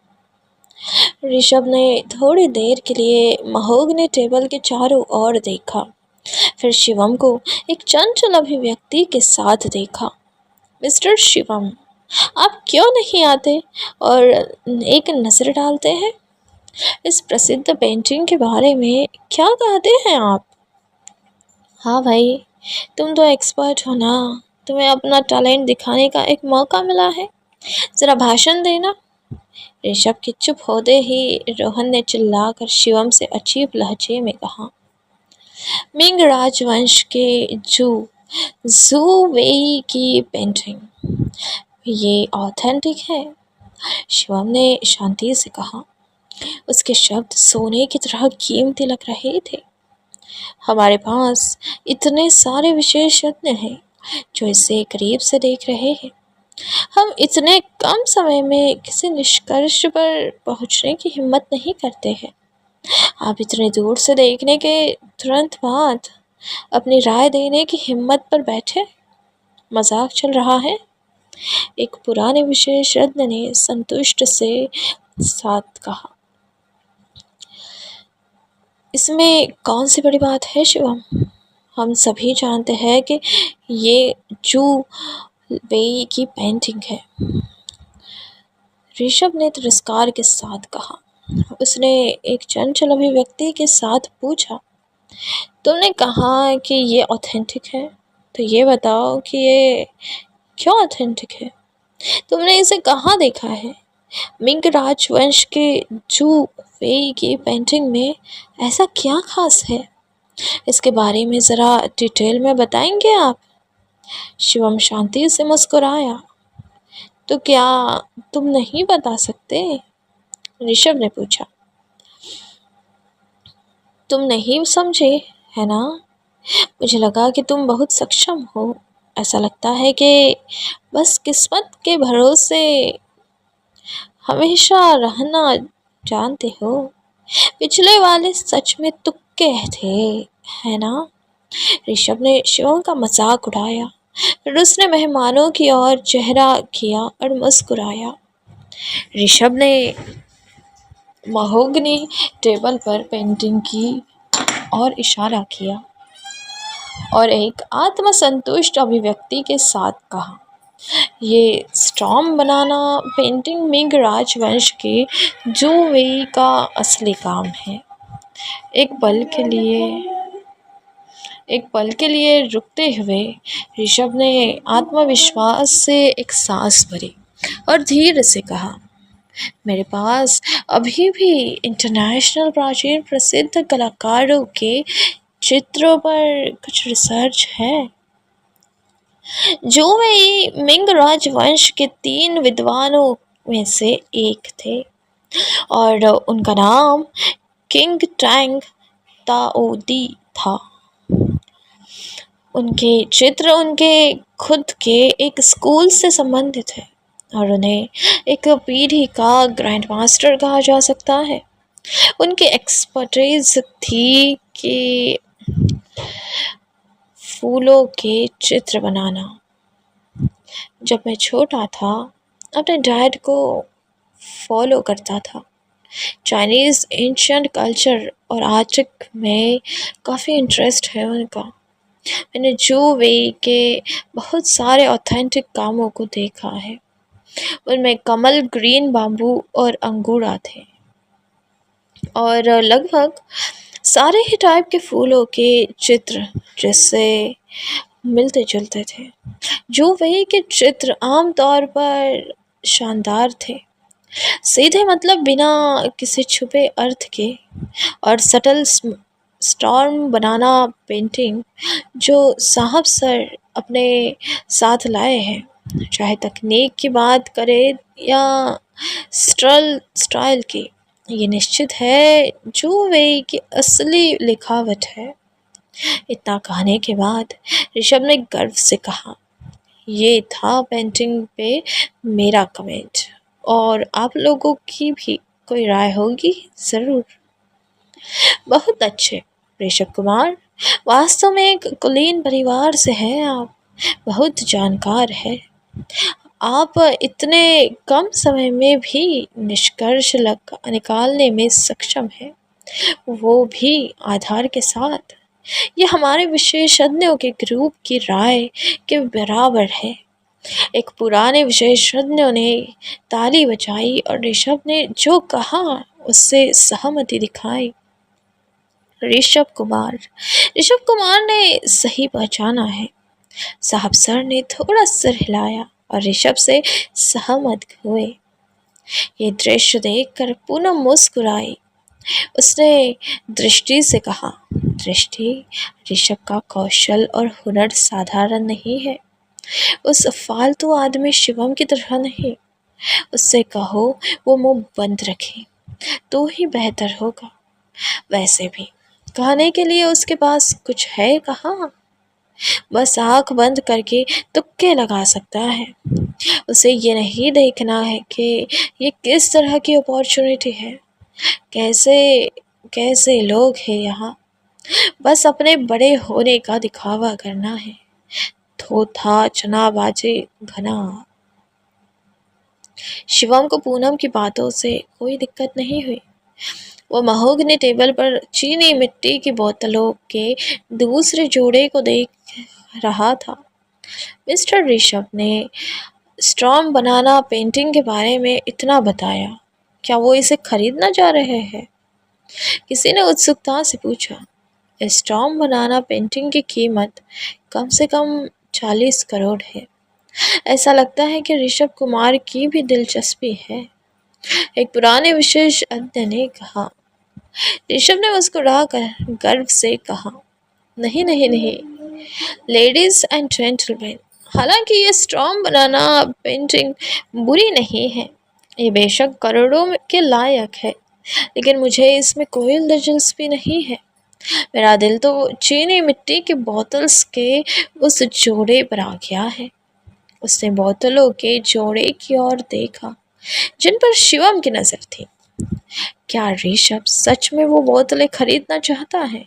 ऋषभ ने थोड़ी देर के लिए महोगनी टेबल के चारों ओर देखा, फिर शिवम को एक चंचल अभिव्यक्ति के साथ देखा। मिस्टर शिवम, आप क्यों नहीं आते और एक नज़र डालते हैं? इस प्रसिद्ध पेंटिंग के बारे में क्या कहते हैं आप? हाँ भाई, तुम तो एक्सपर्ट हो ना, तुम्हें अपना टैलेंट दिखाने का एक मौका मिला है, ज़रा भाषण देना। ऋषभ के चुप होते ही रोहन ने चिल्लाकर शिवम से अजीब लहजे में कहा, मिंग राजवंश के जू वेई की पेंटिंग, ये ऑथेंटिक है। शिवम ने शांति से कहा। उसके शब्द सोने की तरह कीमती लग रहे थे। हमारे पास इतने सारे विशेषज्ञ हैं जो इसे करीब से देख रहे हैं। हम इतने कम समय में किसी निष्कर्ष पर पहुंचने की हिम्मत नहीं करते हैं। आप इतने दूर से देखने के तुरंत बाद अपनी राय देने की हिम्मत पर बैठे? मजाक चल रहा है? एक पुराने विशेषज्ञ ने संतुष्ट से साथ कहा। इसमें कौन सी बड़ी बात है शिवम? हम सभी जानते हैं कि ये जू वेई की पेंटिंग है। ऋषभ ने तिरस्कार के साथ कहा। उसने एक चंचल अभिव्यक्ति के साथ पूछा, तुमने कहा कि ये ऑथेंटिक है, तो ये बताओ कि ये क्यों ऑथेंटिक है? तुमने इसे कहाँ देखा है? मिंग राजवंश के जू वेई की पेंटिंग में ऐसा क्या खास है? इसके बारे में ज़रा डिटेल में बताएंगे आप? शिवम शांति से मुस्कुराया। तो क्या तुम नहीं बता सकते? ऋषभ ने पूछा। तुम नहीं समझे है ना? मुझे लगा कि तुम बहुत सक्षम हो। ऐसा लगता है कि बस किस्मत के भरोसे हमेशा रहना जानते हो। पिछले वाले सच में तुक्के थे, है ना? ऋषभ ने शिवम का मजाक उड़ाया। फिर उसने मेहमानों की ओर चेहरा किया और मुस्कुराया। ऋषभ ने महोगनी टेबल पर पेंटिंग की और इशारा किया और एक आत्मसंतुष्ट अभिव्यक्ति के साथ कहा, ये स्टॉर्म बनाना पेंटिंग मिंग राजवंश के जू वेई का असली काम है। एक पल के लिए रुकते हुए ऋषभ ने आत्मविश्वास से एक सांस भरी और धीरे से कहा, मेरे पास अभी भी इंटरनेशनल प्राचीन प्रसिद्ध कलाकारों के चित्रों पर कुछ रिसर्च है। जो वे मिंग राजवंश के 3 विद्वानों में से एक थे और उनका नाम किंग टैंग ताओदी था। उनके चित्र उनके खुद के एक स्कूल से संबंधित है और उन्हें एक पीढ़ी का ग्रैंड मास्टर कहा जा सकता है। उनकी एक्सपर्टीज थी कि फूलों के चित्र बनाना। जब मैं छोटा था अपने डैड को फॉलो करता था। चाइनीज़ एंशिएंट कल्चर और आर्ट में काफ़ी इंटरेस्ट है उनका। मैंने जू वेई के बहुत सारे ऑथेंटिक कामों को देखा है। उनमें कमल, ग्रीन बाम्बू और अंगूरा थे। और लगभग सारे ही टाइप के फूलों के चित्र जिससे मिलते जुलते थे। जो वही के चित्र आमतौर पर शानदार थे, सीधे मतलब बिना किसी छुपे अर्थ के, और सटल स्टॉर्म बनाना पेंटिंग जो साहब सर अपने साथ लाए हैं, चाहे तकनीक की बात करें या स्टाइल की, ये निश्चित है जो वे की असली लिखावट है। इतना कहने के बाद ऋषभ ने गर्व से कहा, ये था पेंटिंग पे मेरा कमेंट, और आप लोगों की भी कोई राय होगी ज़रूर। बहुत अच्छे ऋषभ कुमार, वास्तव में एक कुलीन परिवार से हैं आप, बहुत जानकार है। आप इतने कम समय में भी निष्कर्ष निकालने में सक्षम हैं, वो भी आधार के साथ। ये हमारे विशेषज्ञों के ग्रुप की राय के बराबर है। एक पुराने विशेषज्ञों ने ताली बजाई और ऋषभ ने जो कहा उससे सहमति दिखाई। ऋषभ कुमार ने सही पहचाना है। साहब सर ने थोड़ा सिर हिलाया और ऋषभ से सहमत हुए। ये दृश्य देखकर पूनम मुस्कुराई। उसने दृष्टि से कहा, दृष्टि, ऋषभ का कौशल और हुनर साधारण नहीं है। उस फालतू आदमी शिवम की तरह नहीं। उससे कहो वो मुंह बंद रखे तो ही बेहतर होगा। वैसे भी कहने के लिए उसके पास कुछ है कहाँ, बस आंख बंद करके तुक्के लगा सकता है। उसे ये नहीं देखना है कि ये किस तरह की अपॉर्चुनिटी है, कैसे कैसे लोग हैं यहाँ, बस अपने बड़े होने का दिखावा करना है। थोथा चनाबाजी घना। शिवम को पूनम की बातों से कोई दिक्कत नहीं हुई। वो महोगनी टेबल पर चीनी मिट्टी की बोतलों के दूसरे जोड़े को देख रहा था। मिस्टर ऋषभ ने स्टॉर्म बनाना पेंटिंग के बारे में इतना बताया, क्या वो इसे खरीदना जा रहे हैं? किसी ने उत्सुकता से पूछा। स्टॉर्म बनाना पेंटिंग की कीमत कम से कम 40 करोड़ है। ऐसा लगता है कि ऋषभ कुमार की भी दिलचस्पी है, एक पुराने विशेषज्ञ ने कहा। ऋषभ ने मुस्कुरा कर गर्व से कहा, नहीं नहीं नहीं, लेडीज एंड जेंटलमैन, हालांकि ये स्टॉर्म बनाना पेंटिंग बुरी नहीं है, ये बेशक करोड़ों के लायक है, लेकिन मुझे इसमें कोई दिलचस्पी नहीं है। मेरा दिल तो चीनी मिट्टी की बोतल्स के उस जोड़े पर आ गया है। उसने बोतलों के जोड़े की ओर देखा जिन पर शिवम की नजर थी। क्या ऋषभ सच में वो बोतलें खरीदना चाहता है,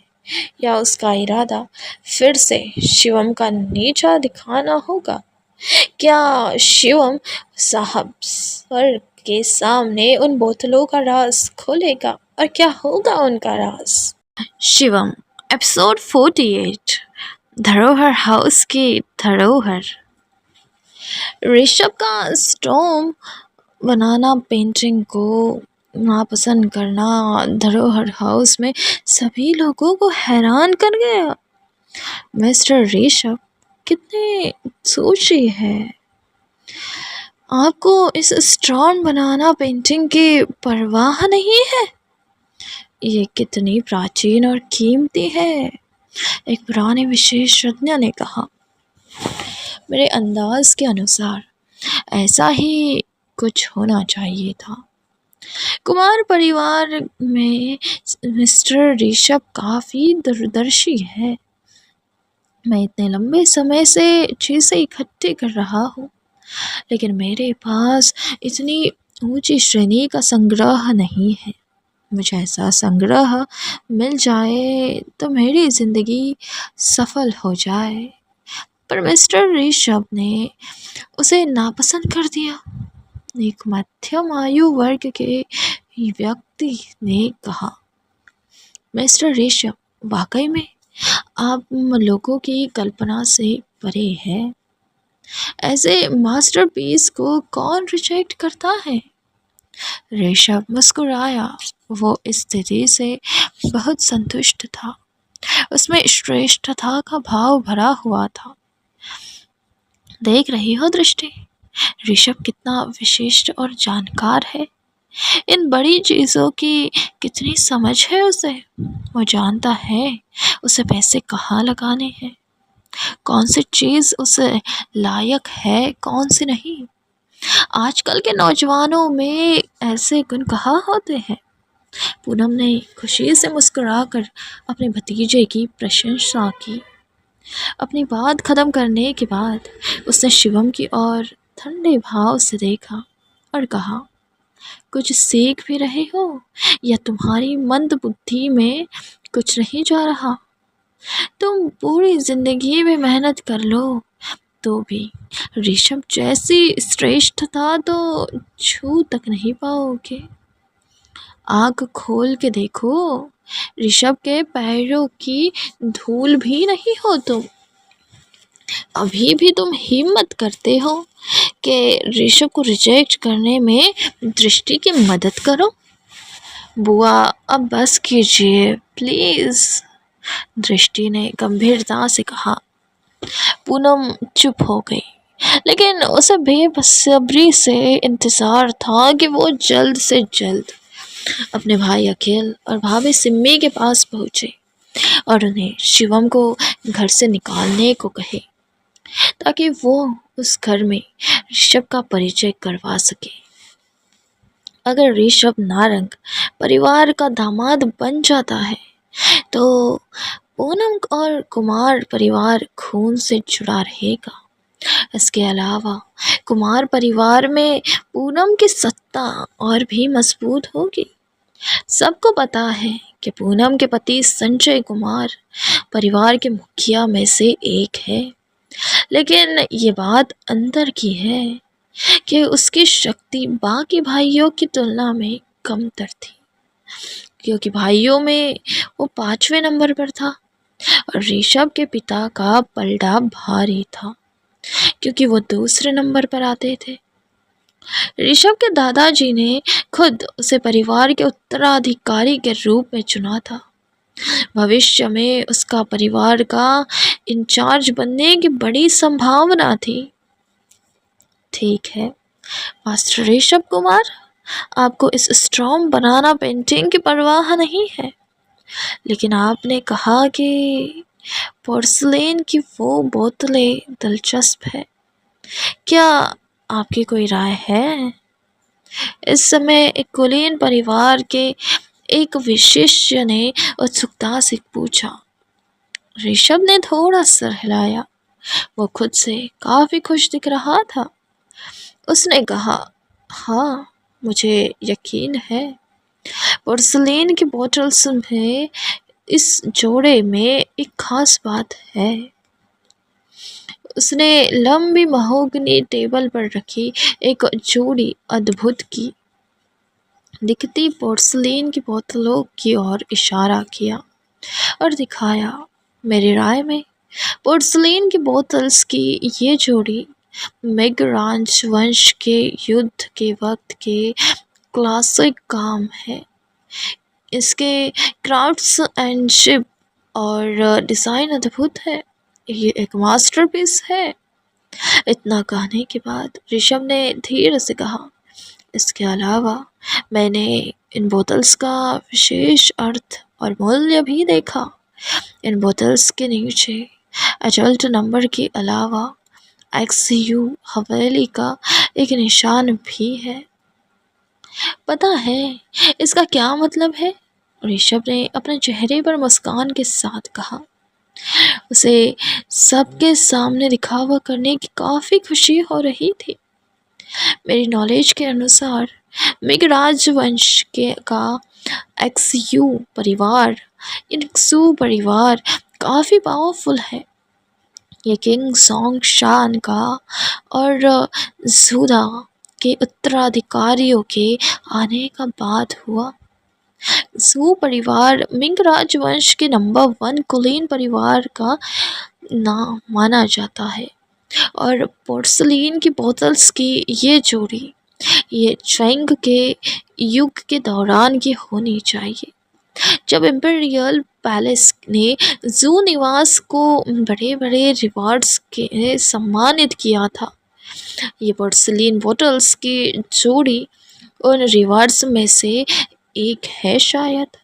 या उसका इरादा फिर से शिवम का नीचा दिखाना होगा? क्या शिवम साहब सर के सामने उन बोतलों का राज खोलेगा, और क्या होगा उनका राज? शिवम, एपिसोड 48, धरोहर हाउस की धरोहर। ऋषभ का स्टॉर्म बनाना पेंटिंग को नापसंद करना धरोहर हाउस में सभी लोगों को हैरान कर गया। मिस्टर ऋषभ, कितने सोची है, आपको इस स्टॉर्म बनाना पेंटिंग की परवाह नहीं है? ये कितनी प्राचीन और कीमती है, एक पुराने विशेषज्ञ ने कहा। मेरे अंदाज के अनुसार ऐसा ही कुछ होना चाहिए था। कुमार परिवार में मिस्टर ऋषभ काफ़ी दूरदर्शी है। मैं इतने लंबे समय से चीज़ें इकट्ठी कर रहा हूँ, लेकिन मेरे पास इतनी ऊंची श्रेणी का संग्रह नहीं है। मुझे ऐसा संग्रह मिल जाए तो मेरी ज़िंदगी सफल हो जाए। पर मिस्टर ऋषभ ने उसे नापसंद कर दिया। एक मध्यम आयु वर्ग के व्यक्ति ने कहा। मिस्टर ऋषभ, वाकई में आप लोगों की कल्पना से परे हैं। ऐसे मास्टरपीस को कौन रिजेक्ट करता है? ऋषभ मुस्कुराया। वो इस स्थिति से बहुत संतुष्ट था। उसमें श्रेष्ठता का भाव भरा हुआ था। देख रही हो दृष्टि, ऋषभ कितना विशिष्ट और जानकार है। इन बड़ी चीज़ों की कितनी समझ है उसे। वो जानता है उसे पैसे कहाँ लगाने हैं, कौन सी चीज़ उसे लायक है, कौन सी नहीं। आजकल के नौजवानों में ऐसे गुण कहाँ होते हैं। पूनम ने खुशी से मुस्कुराकर अपने भतीजे की प्रशंसा की। अपनी बात खत्म करने के बाद उसने शिवम की ओर ठंडे भाव से देखा और कहा, कुछ सीख भी रहे हो या तुम्हारी मंद बुद्धि में कुछ नहीं जा रहा। तुम पूरी जिंदगी में मेहनत कर लो तो भी ऋषभ जैसी श्रेष्ठता तो छू तक नहीं पाओगे। आँख खोल के देखो, ऋषभ के पैरों की धूल भी नहीं हो तुम। अभी भी तुम हिम्मत करते हो कि ऋषभ को रिजेक्ट करने में दृष्टि की मदद करो। बुआ अब बस कीजिए प्लीज़, दृष्टि ने गंभीरता से कहा। पूनम चुप हो गई, लेकिन उसे बेसब्री से इंतज़ार था कि वो जल्द से जल्द अपने भाई अखिल और भाभी सिम्मी के पास पहुँचे और उन्हें शिवम को घर से निकालने को कहे, ताकि वो उस घर में ऋषभ का परिचय करवा सके। अगर ऋषभ नारंग परिवार का दामाद बन जाता है तो पूनम और कुमार परिवार खून से जुड़ा रहेगा। इसके अलावा कुमार परिवार में पूनम की सत्ता और भी मजबूत होगी। सबको पता है कि पूनम के पति संजय कुमार परिवार के मुखिया में से एक है, लेकिन ये बात अंदर की है कि उसकी शक्ति बाकी भाइयों की तुलना में कमतर थी, क्योंकि भाइयों में वो 5वें नंबर पर था और ऋषभ के पिता का पलड़ा भारी था क्योंकि वो दूसरे नंबर पर आते थे। ऋषभ के दादाजी ने खुद उसे परिवार के उत्तराधिकारी के रूप में चुना था। भविष्य में उसका परिवार का इंचार्ज बनने की बड़ी संभावना थी। ठीक है मास्टर ऋषभ कुमार, आपको इस स्ट्रॉन्ग बनाना पेंटिंग की परवाह नहीं है, लेकिन आपने कहा कि पोर्सिलेन की वो बोतलें दिलचस्प है। क्या आपकी कोई राय है? इस समय एक कुलीन परिवार के एक विशिष्य ने उत्सुकता से पूछा। ऋषभ ने थोड़ा सर हिलाया। वो खुद से काफी खुश दिख रहा था। उसने कहा, हाँ मुझे यकीन है। पोर्सिलेन की बोतल्स में इस जोड़े में एक खास बात है। उसने लंबी महोगनी टेबल पर रखी एक जोड़ी अद्भुत की दिखती पोर्सिलेन की बोतलों की ओर इशारा किया और दिखाया। मेरी राय में पोर्सिलेन की बोतल्स की ये जोड़ी मेग राजवंश के युद्ध के वक्त के क्लासिक काम है। इसके क्राफ्ट्समैनशिप और डिज़ाइन अद्भुत है। ये एक मास्टरपीस है। इतना कहने के बाद ऋषभ ने धीरे से कहा, इसके अलावा मैंने इन बोतल्स का विशेष अर्थ और मूल्य भी देखा। इन बोतल्स के नीचे एडल्ट नंबर के अलावा XU हवेली का एक निशान भी है। पता है इसका क्या मतलब है? ऋषभ ने अपने चेहरे पर मुस्कान के साथ कहा। उसे सबके सामने दिखावा करने की काफ़ी खुशी हो रही थी। मेरी नॉलेज के अनुसार मेघ राजवंश के का XU परिवार काफ़ी पावरफुल है। ये किंग सोंग शान का और जूदा के उत्तराधिकारियों के आने का बाद हुआ। जू परिवार मिंग राजवंश के नंबर 1 कुलीन परिवार का नाम माना जाता है और पोर्सिलेन की बोतल्स की ये जोड़ी ये च्वेंग के युग के दौरान की होनी चाहिए, जब इम्पीरियल पैलेस ने जू निवास को बड़े बड़े रिवार्ड्स के सम्मानित किया था। ये पोर्सिलीन बोटल्स की जोड़ी उन रिवार्ड्स में से एक है शायद।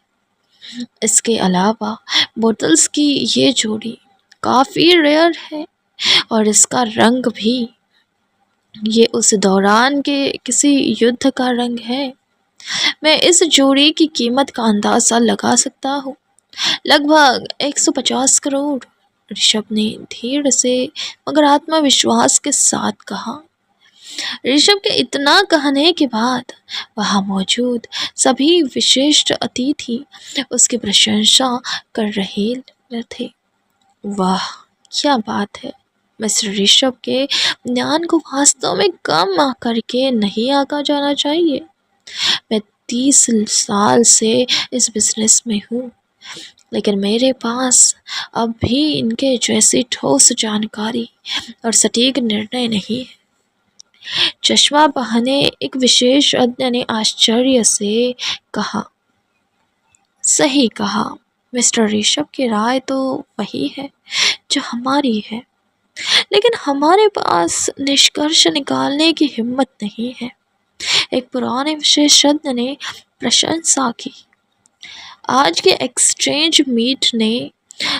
इसके अलावा बोटल्स की ये जोड़ी काफ़ी रेयर है और इसका रंग भी ये उस दौरान के किसी युद्ध का रंग है। मैं इस जोड़ी की कीमत का अंदाज़ा लगा सकता हूँ, लगभग 150 करोड़। ऋषभ ने धीरे से मगर आत्मविश्वास के साथ कहा। ऋषभ के इतना कहने के बाद वहां मौजूद सभी विशिष्ट अतिथि उसकी प्रशंसा कर रहे थे। वाह, क्या बात है! मिस्टर ऋषभ के ज्ञान को वास्तव में कम करके नहीं आंका जाना चाहिए। मैं 30 साल से इस बिजनेस में हूँ, लेकिन मेरे पास अब भी इनके जैसी ठोस जानकारी और सटीक निर्णय नहीं है। चश्मा पहने एक विशेषज्ञ ने आश्चर्य से कहा। सही कहा मिस्टर ऋषभ की राय तो वही है जो हमारी है, लेकिन हमारे पास निष्कर्ष निकालने की हिम्मत नहीं है। एक पुराने विशेषज्ञ ने प्रशंसा की। आज के एक्सचेंज मीट ने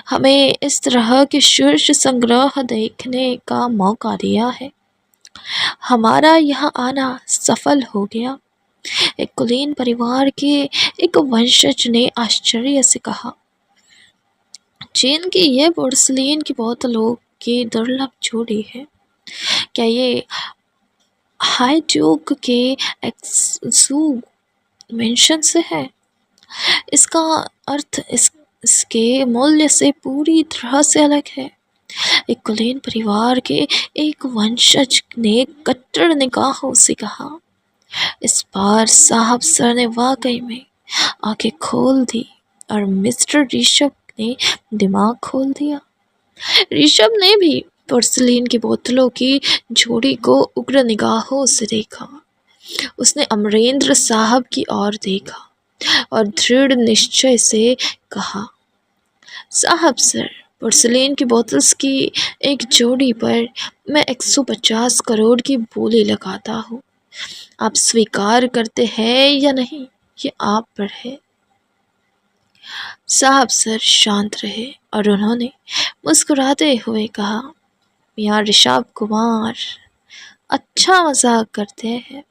हमें इस तरह के शीर्ष संग्रह देखने का मौका दिया है। हमारा यहाँ आना सफल हो गया। एक कुलीन परिवार के एक वंशज ने आश्चर्य से कहा। चीन की यह पोर्सिलीन की बोतलों की दुर्लभ जोड़ी है। क्या ये हाई ट्यूक के एक्सू मेंशन से है? इसका अर्थ इसके मूल्य से पूरी तरह से अलग है। एक कुलीन परिवार के एक वंशज ने कट्टर निगाहों से कहा। इस बार साहब सर ने वाकई में आंखें खोल दी और मिस्टर ऋषभ ने दिमाग खोल दिया। ऋषभ ने भी पोर्सिलीन की बोतलों की जोड़ी को उग्र निगाहों से देखा। उसने अमरेंद्र साहब की ओर देखा और दृढ़ निश्चय से कहा, साहब सर, पोर्सिलीन की बोतल्स की एक जोड़ी पर मैं 150 करोड़ की बोली लगाता हूँ। आप स्वीकार करते हैं या नहीं, ये आप पर है। साहब सर शांत रहे और उन्होंने मुस्कुराते हुए कहा, मियाँ ऋषभ कुमार, अच्छा मजाक करते हैं।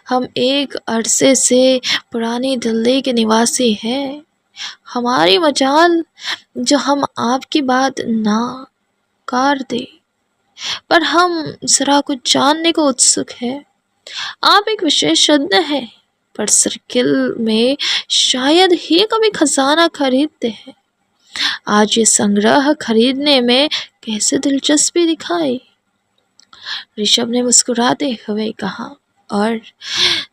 हम एक अरसे से पुरानी दिल्ली के निवासी हैं। हमारी मजाल जो हम आपकी बात ना कार दे, पर हम जरा कुछ जानने को उत्सुक हैं। आप एक विशेषज्ञ हैं, पर सर्किल में शायद ही कभी खजाना खरीदते हैं। आज ये संग्रह खरीदने में कैसे दिलचस्पी दिखाई? ऋषभ ने मुस्कुराते हुए कहा, और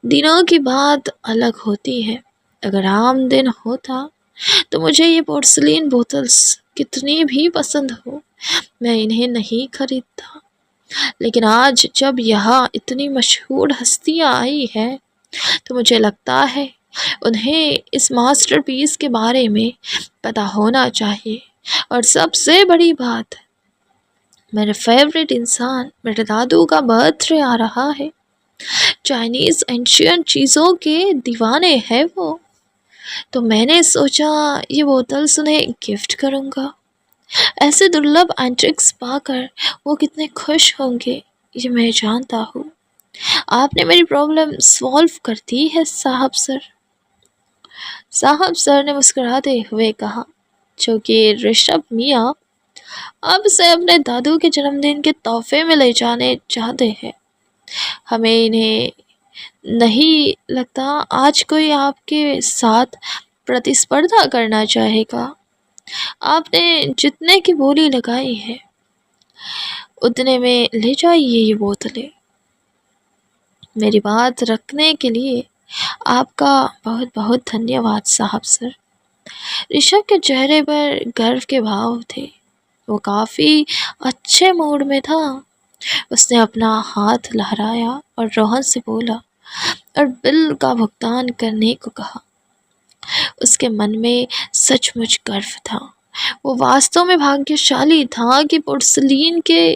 दिनों की बात अलग होती है। अगर आम दिन होता तो मुझे ये पोर्सिलीन बोतल्स कितनी भी पसंद हो, मैं इन्हें नहीं खरीदता। लेकिन आज जब यहाँ इतनी मशहूर हस्तियाँ आई हैं, तो मुझे लगता है उन्हें इस मास्टरपीस के बारे में पता होना चाहिए। और सबसे बड़ी बात, मेरे फेवरेट इंसान मेरे दादू का बर्थडे आ रहा है। चाइनीज़ एंशियंट चीज़ों के दीवाने हैं वो, तो मैंने सोचा ये बोतल्स उन्हें गिफ्ट करूँगा। ऐसे दुर्लभ एंटिक्स पाकर वो कितने खुश होंगे, ये मैं जानता हूँ। आपने मेरी प्रॉब्लम सॉल्व कर दी है साहब सर। साहब सर ने मुस्कुराते हुए कहा, जो कि ऋषभ मियाँ अब से अपने दादू के जन्मदिन के तोहफे में ले जाने चाहते हैं। हमें इन्हें नहीं लगता आज कोई आपके साथ प्रतिस्पर्धा करना चाहेगा। आपने जितने की बोली लगाई है उतने में ले जाइए ये बोतलें। मेरी बात रखने के लिए आपका बहुत बहुत धन्यवाद साहब सर। ऋषभ के चेहरे पर गर्व के भाव थे। वो काफ़ी अच्छे मूड में था उसने अपना हाथ लहराया और रोहन से बोला और बिल का भुगतान करने को कहा। उसके मन में सचमुच गर्व था। वो वास्तव में भाग्यशाली था कि पोर्सलीन के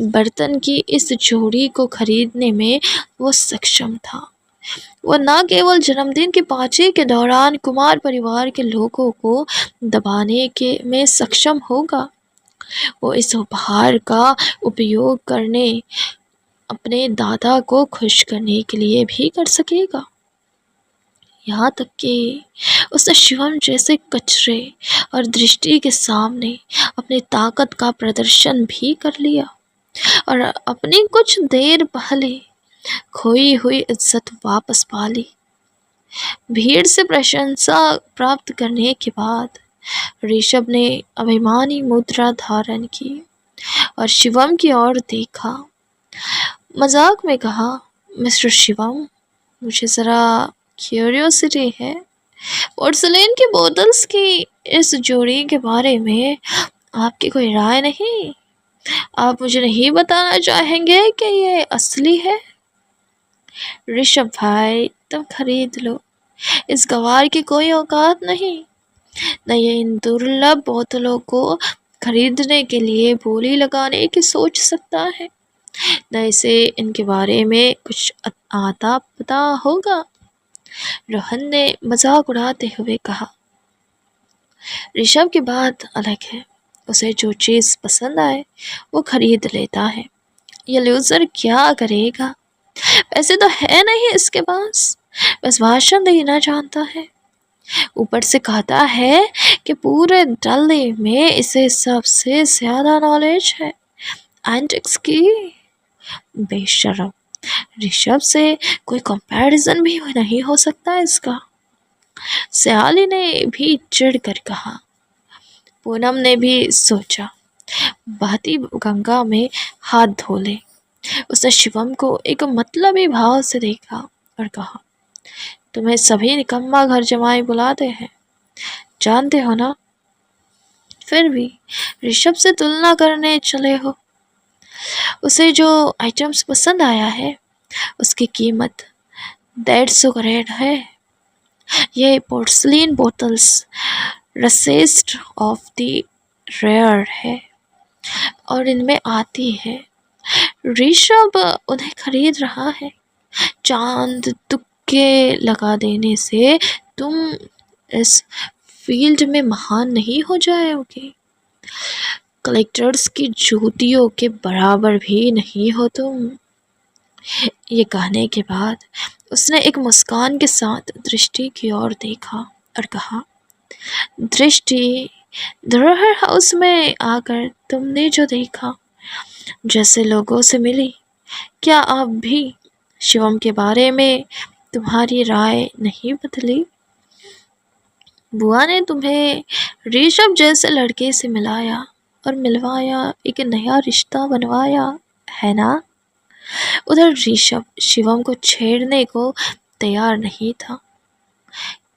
बर्तन की इस जोड़ी को खरीदने में वो सक्षम था। वो न केवल जन्मदिन की पार्टी के दौरान कुमार परिवार के लोगों को दबाने के में सक्षम होगा, वो इस उपहार का उपयोग करने अपने दादा को खुश करने के लिए भी कर सकेगा। यहाँ तक कि उसने शिवम जैसे कचरे और दृष्टि के सामने अपनी ताकत का प्रदर्शन भी कर लिया और अपनी कुछ देर पहले खोई हुई इज्जत वापस पा ली। भीड़ से प्रशंसा प्राप्त करने के बाद ऋषभ ने अभिमानी मुद्रा धारण की और शिवम की ओर देखा। मजाक में कहा, मिस्टर शिवम, मुझे ज़रा क्यूरियोसिटी है, पोर्सलेन की बोतल्स की इस जोड़ी के बारे में आपकी कोई राय नहीं? आप मुझे नहीं बताना चाहेंगे कि ये असली है? ऋषभ भाई, तुम खरीद लो, इस गवार की कोई औकात नहीं। न ये इन दुर्लभ बोतलों को खरीदने के लिए बोली लगाने की सोच सकता है, न इसे इनके बारे में कुछ आता पता होगा। रोहन ने मजाक उड़ाते हुए कहा। ऋषभ की बात अलग है, उसे जो चीज़ पसंद आए वो खरीद लेता है। ये लूज़र क्या करेगा? पैसे तो है नहीं इसके पास, बस भाषण देना जानता है। ऊपर से कहता है कि पूरे डल्ले में इसे सबसे ज़्यादा नॉलेज है एंटिक्स की। बेशर्म, ऋषभ से कोई कंपैरिजन भी नहीं हो सकता इसका। सयाली ने भी चिढ़ कर कहा। पूनम ने भी सोचा, बहती गंगा में हाथ धो ले। उसने शिवम को एक मतलबी भाव से देखा और कहा, तुम्हें सभी निकम्मा घर जमाई बुलाते हैं, जानते हो ना? फिर भी ऋषभ से तुलना करने चले हो। उसे जो आइटम्स पसंद आया है उसकी कीमत 150 करोड़ है। ये porcelain bottles rarest of the rare है और इनमें आती है। ऋषभ उन्हें खरीद रहा है। चांद तुक्के लगा देने से तुम इस फील्ड में महान नहीं हो जाओगे। कलेक्टर्स की जूतियों के बराबर भी नहीं हो तुम। ये कहने के बाद उसने एक मुस्कान के साथ दृष्टि की ओर देखा और कहा, दृष्टि, धरोहर हाउस में आकर तुमने जो देखा, जैसे लोगों से मिली, क्या आप भी शिवम के बारे में तुम्हारी राय नहीं बदली? बुआ ने तुम्हें ऋषभ जैसे लड़के से मिलाया और मिलवाया, एक नया रिश्ता बनवाया, है ना? उधर ऋषभ शिवम को छेड़ने को तैयार नहीं था।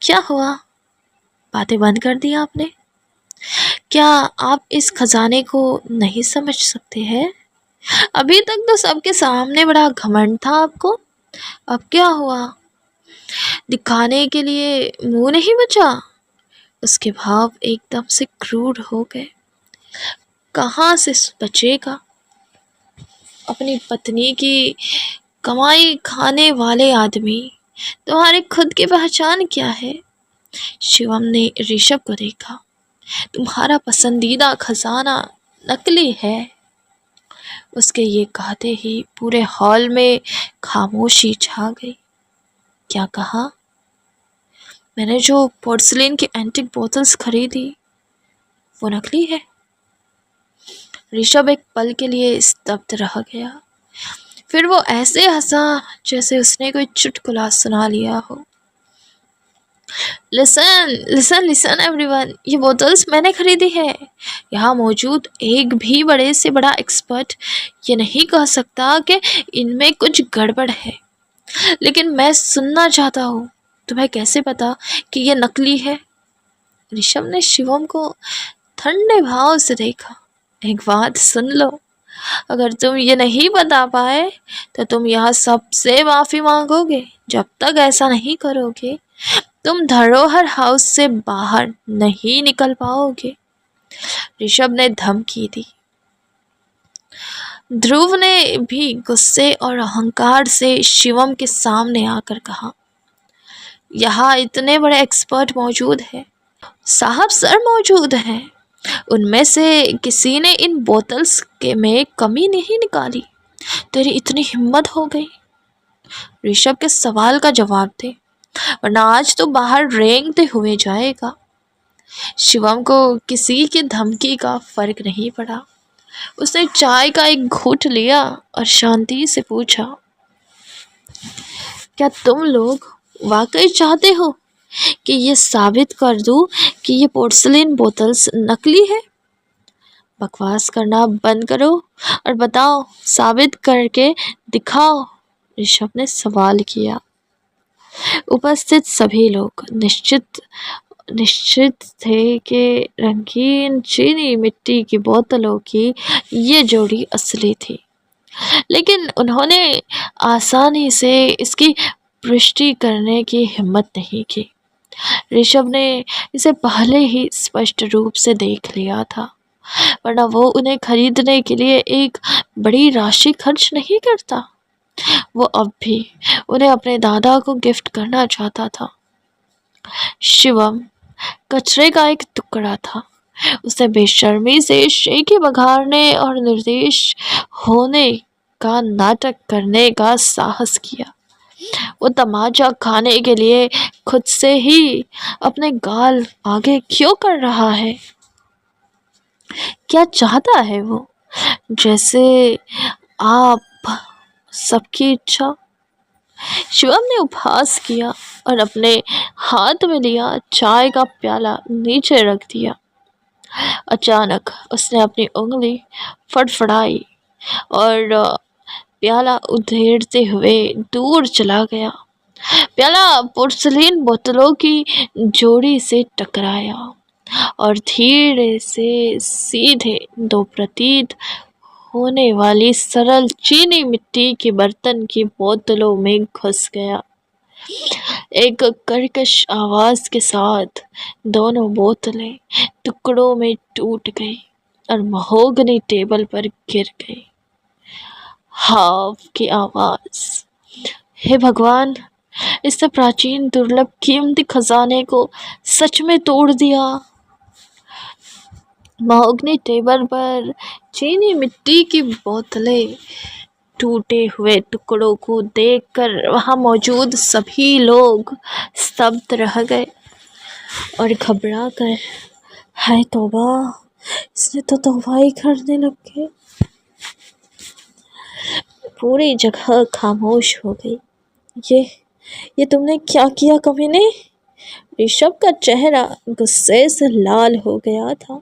क्या हुआ? बातें बंद कर दी आपने? क्या आप इस खजाने को नहीं समझ सकते हैं? अभी तक तो सबके सामने बड़ा घमंड था आपको, अब क्या हुआ? दिखाने के लिए मुंह नहीं बचा? उसके भाव एकदम से क्रूर हो गए। कहाँ से बचेगा? अपनी पत्नी की कमाई खाने वाले आदमी, तुम्हारी खुद की पहचान क्या है? शिवम ने ऋषभ को देखा। तुम्हारा पसंदीदा खजाना नकली है। उसके ये कहते ही पूरे हॉल में खामोशी छा गई। क्या कहा? मैंने जो पोर्सलिन की एंटिक बोतल्स खरीदी वो नकली है। ऋषभ एक पल के लिए स्तब्ध रह गया। फिर वो ऐसे हंसा जैसे उसने कोई चुटकुला सुना लिया हो। लिसन लिसन लिसन एवरीवन, ये बोतल्स मैंने खरीदी है। यहाँ मौजूद एक भी बड़े से बड़ा एक्सपर्ट ये नहीं कह सकता कि इनमें कुछ गड़बड़ है। लेकिन मैं सुनना चाहता हूँ, तुम्हें कैसे पता कि ये नकली है? ऋषभ ने शिवम को ठंडे भाव से देखा। एक बात सुन लो, अगर तुम ये नहीं बता पाए तो तुम यहाँ सबसे माफ़ी मांगोगे। जब तक ऐसा नहीं करोगे तुम धरोहर हाउस से बाहर नहीं निकल पाओगे। ऋषभ ने धमकी दी। ध्रुव ने भी गुस्से और अहंकार से शिवम के सामने आकर कहा, यहाँ इतने बड़े एक्सपर्ट मौजूद हैं, साहब सर मौजूद हैं, उनमें से किसी ने इन बोतल्स के में कमी नहीं निकाली, तेरी इतनी हिम्मत हो गई। ऋषभ के सवाल का जवाब दे, वरना आज तो बाहर रेंगते हुए जाएगा। शिवम को किसी की धमकी का फर्क नहीं पड़ा। उसने चाय का एक घूंट लिया और शांति से पूछा, क्या तुम लोग वाकई चाहते हो कि ये साबित कर दूं कि ये पोर्सिलेन बोतल्स नकली है? बकवास करना बंद करो और बताओ, साबित करके दिखाओ। ऋषभ ने सवाल किया। उपस्थित सभी लोग निश्चित थे कि रंगीन चीनी मिट्टी की बोतलों की ये जोड़ी असली थी, लेकिन उन्होंने आसानी से इसकी पुष्टि करने की हिम्मत नहीं की। ऋषभ ने इसे पहले ही स्पष्ट रूप से देख लिया था, वरना वो उन्हें खरीदने के लिए एक बड़ी राशि खर्च नहीं करता। वो अब भी उन्हें अपने दादा को गिफ्ट करना चाहता था। शिवम कचरे का एक टुकड़ा था। उसने बेशर्मी से शेखी बघाड़ने और निर्देश होने का नाटक करने का साहस किया। वो तमाचा खाने के लिए खुद से ही अपने गाल आगे क्यों कर रहा है? क्या चाहता है वो? जैसे आप सबकी इच्छा। शिवम ने उपहास किया और अपने हाथ में लिया चाय का प्याला नीचे रख दिया। अचानक उसने अपनी उंगली फड़फड़ाई और प्याला उधेड़ते हुए दूर चला गया। प्याला पोर्सिलेन बोतलों की जोड़ी से टकराया और धीरे से सीधे दो प्रतीत होने वाली सरल चीनी मिट्टी के बर्तन की बोतलों में घुस गया। एक कर्कश आवाज के साथ दोनों बोतलें टुकड़ों में टूट गई और महोगनी टेबल पर गिर गई। हाव की आवाज। हे भगवान, इसने प्राचीन दुर्लभ कीमती खजाने को सच में तोड़ दिया। महोगनी टेबल पर चीनी मिट्टी की बोतलें टूटे हुए टुकड़ों को देखकर वहां मौजूद सभी लोग स्तब्ध रह गए और घबरा कर, हाय तौबा, इसने तो तौबा ही करने लग गए। पूरी जगह खामोश हो गई। ये तुमने क्या किया कमीने? ऋषभ का चेहरा गुस्से से लाल हो गया था।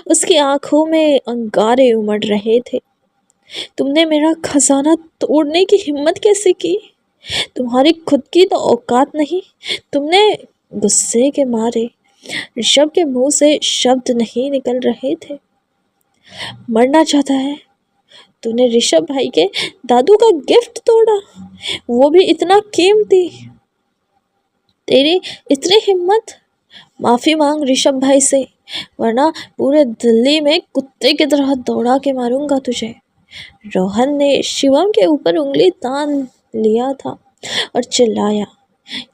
उसकी आंखों में अंगारे उमड़ रहे थे। तुमने मेरा खजाना तोड़ने की हिम्मत कैसे की? तुम्हारी खुद की तो औकात नहीं। तुमने गुस्से के मारे ऋषभ के मुंह से शब्द नहीं निकल रहे थे। मरना चाहता है? तूने ऋषभ भाई के दादू का गिफ्ट तोड़ा, वो भी इतना कीमती। तेरी इतनी हिम्मत? माफी मांग ऋषभ भाई से, वरना पूरे दिल्ली में कुत्ते की तरह दौड़ा के मारूंगा तुझे। रोहन ने शिवम के ऊपर उंगली तान लिया था और चिल्लाया,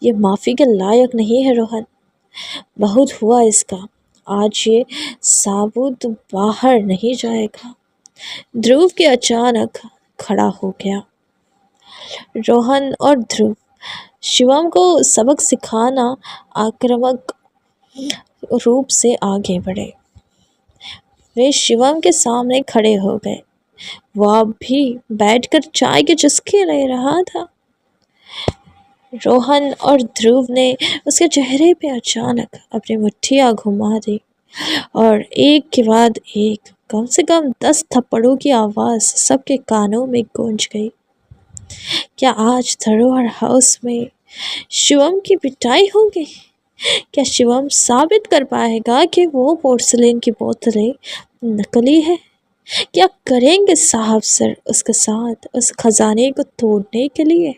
ये माफी के लायक नहीं है रोहन, बहुत हुआ इसका, आज ये साबुत बाहर नहीं जाएगा। ध्रुव के अचानक खड़ा हो गया। रोहन और ध्रुव शिवम को सबक सिखाना आक्रामक रूप से आगे बढ़े। वे शिवम के सामने खड़े हो गए। वह भी बैठकर चाय के चुस्के ले रहा था। रोहन और ध्रुव ने उसके चेहरे पे अचानक अपनी मुट्ठियां घुमा दी और एक के बाद एक कम से कम 10 थप्पड़ों की आवाज सबके कानों में गूंज गई। क्या आज धरोहर हाउस में शिवम की पिटाई होगी? क्या शिवम साबित कर पाएगा कि वो पोर्सिलेन की बोतलें नकली है? क्या करेंगे साहब सर उसके साथ उस खजाने को तोड़ने के लिए?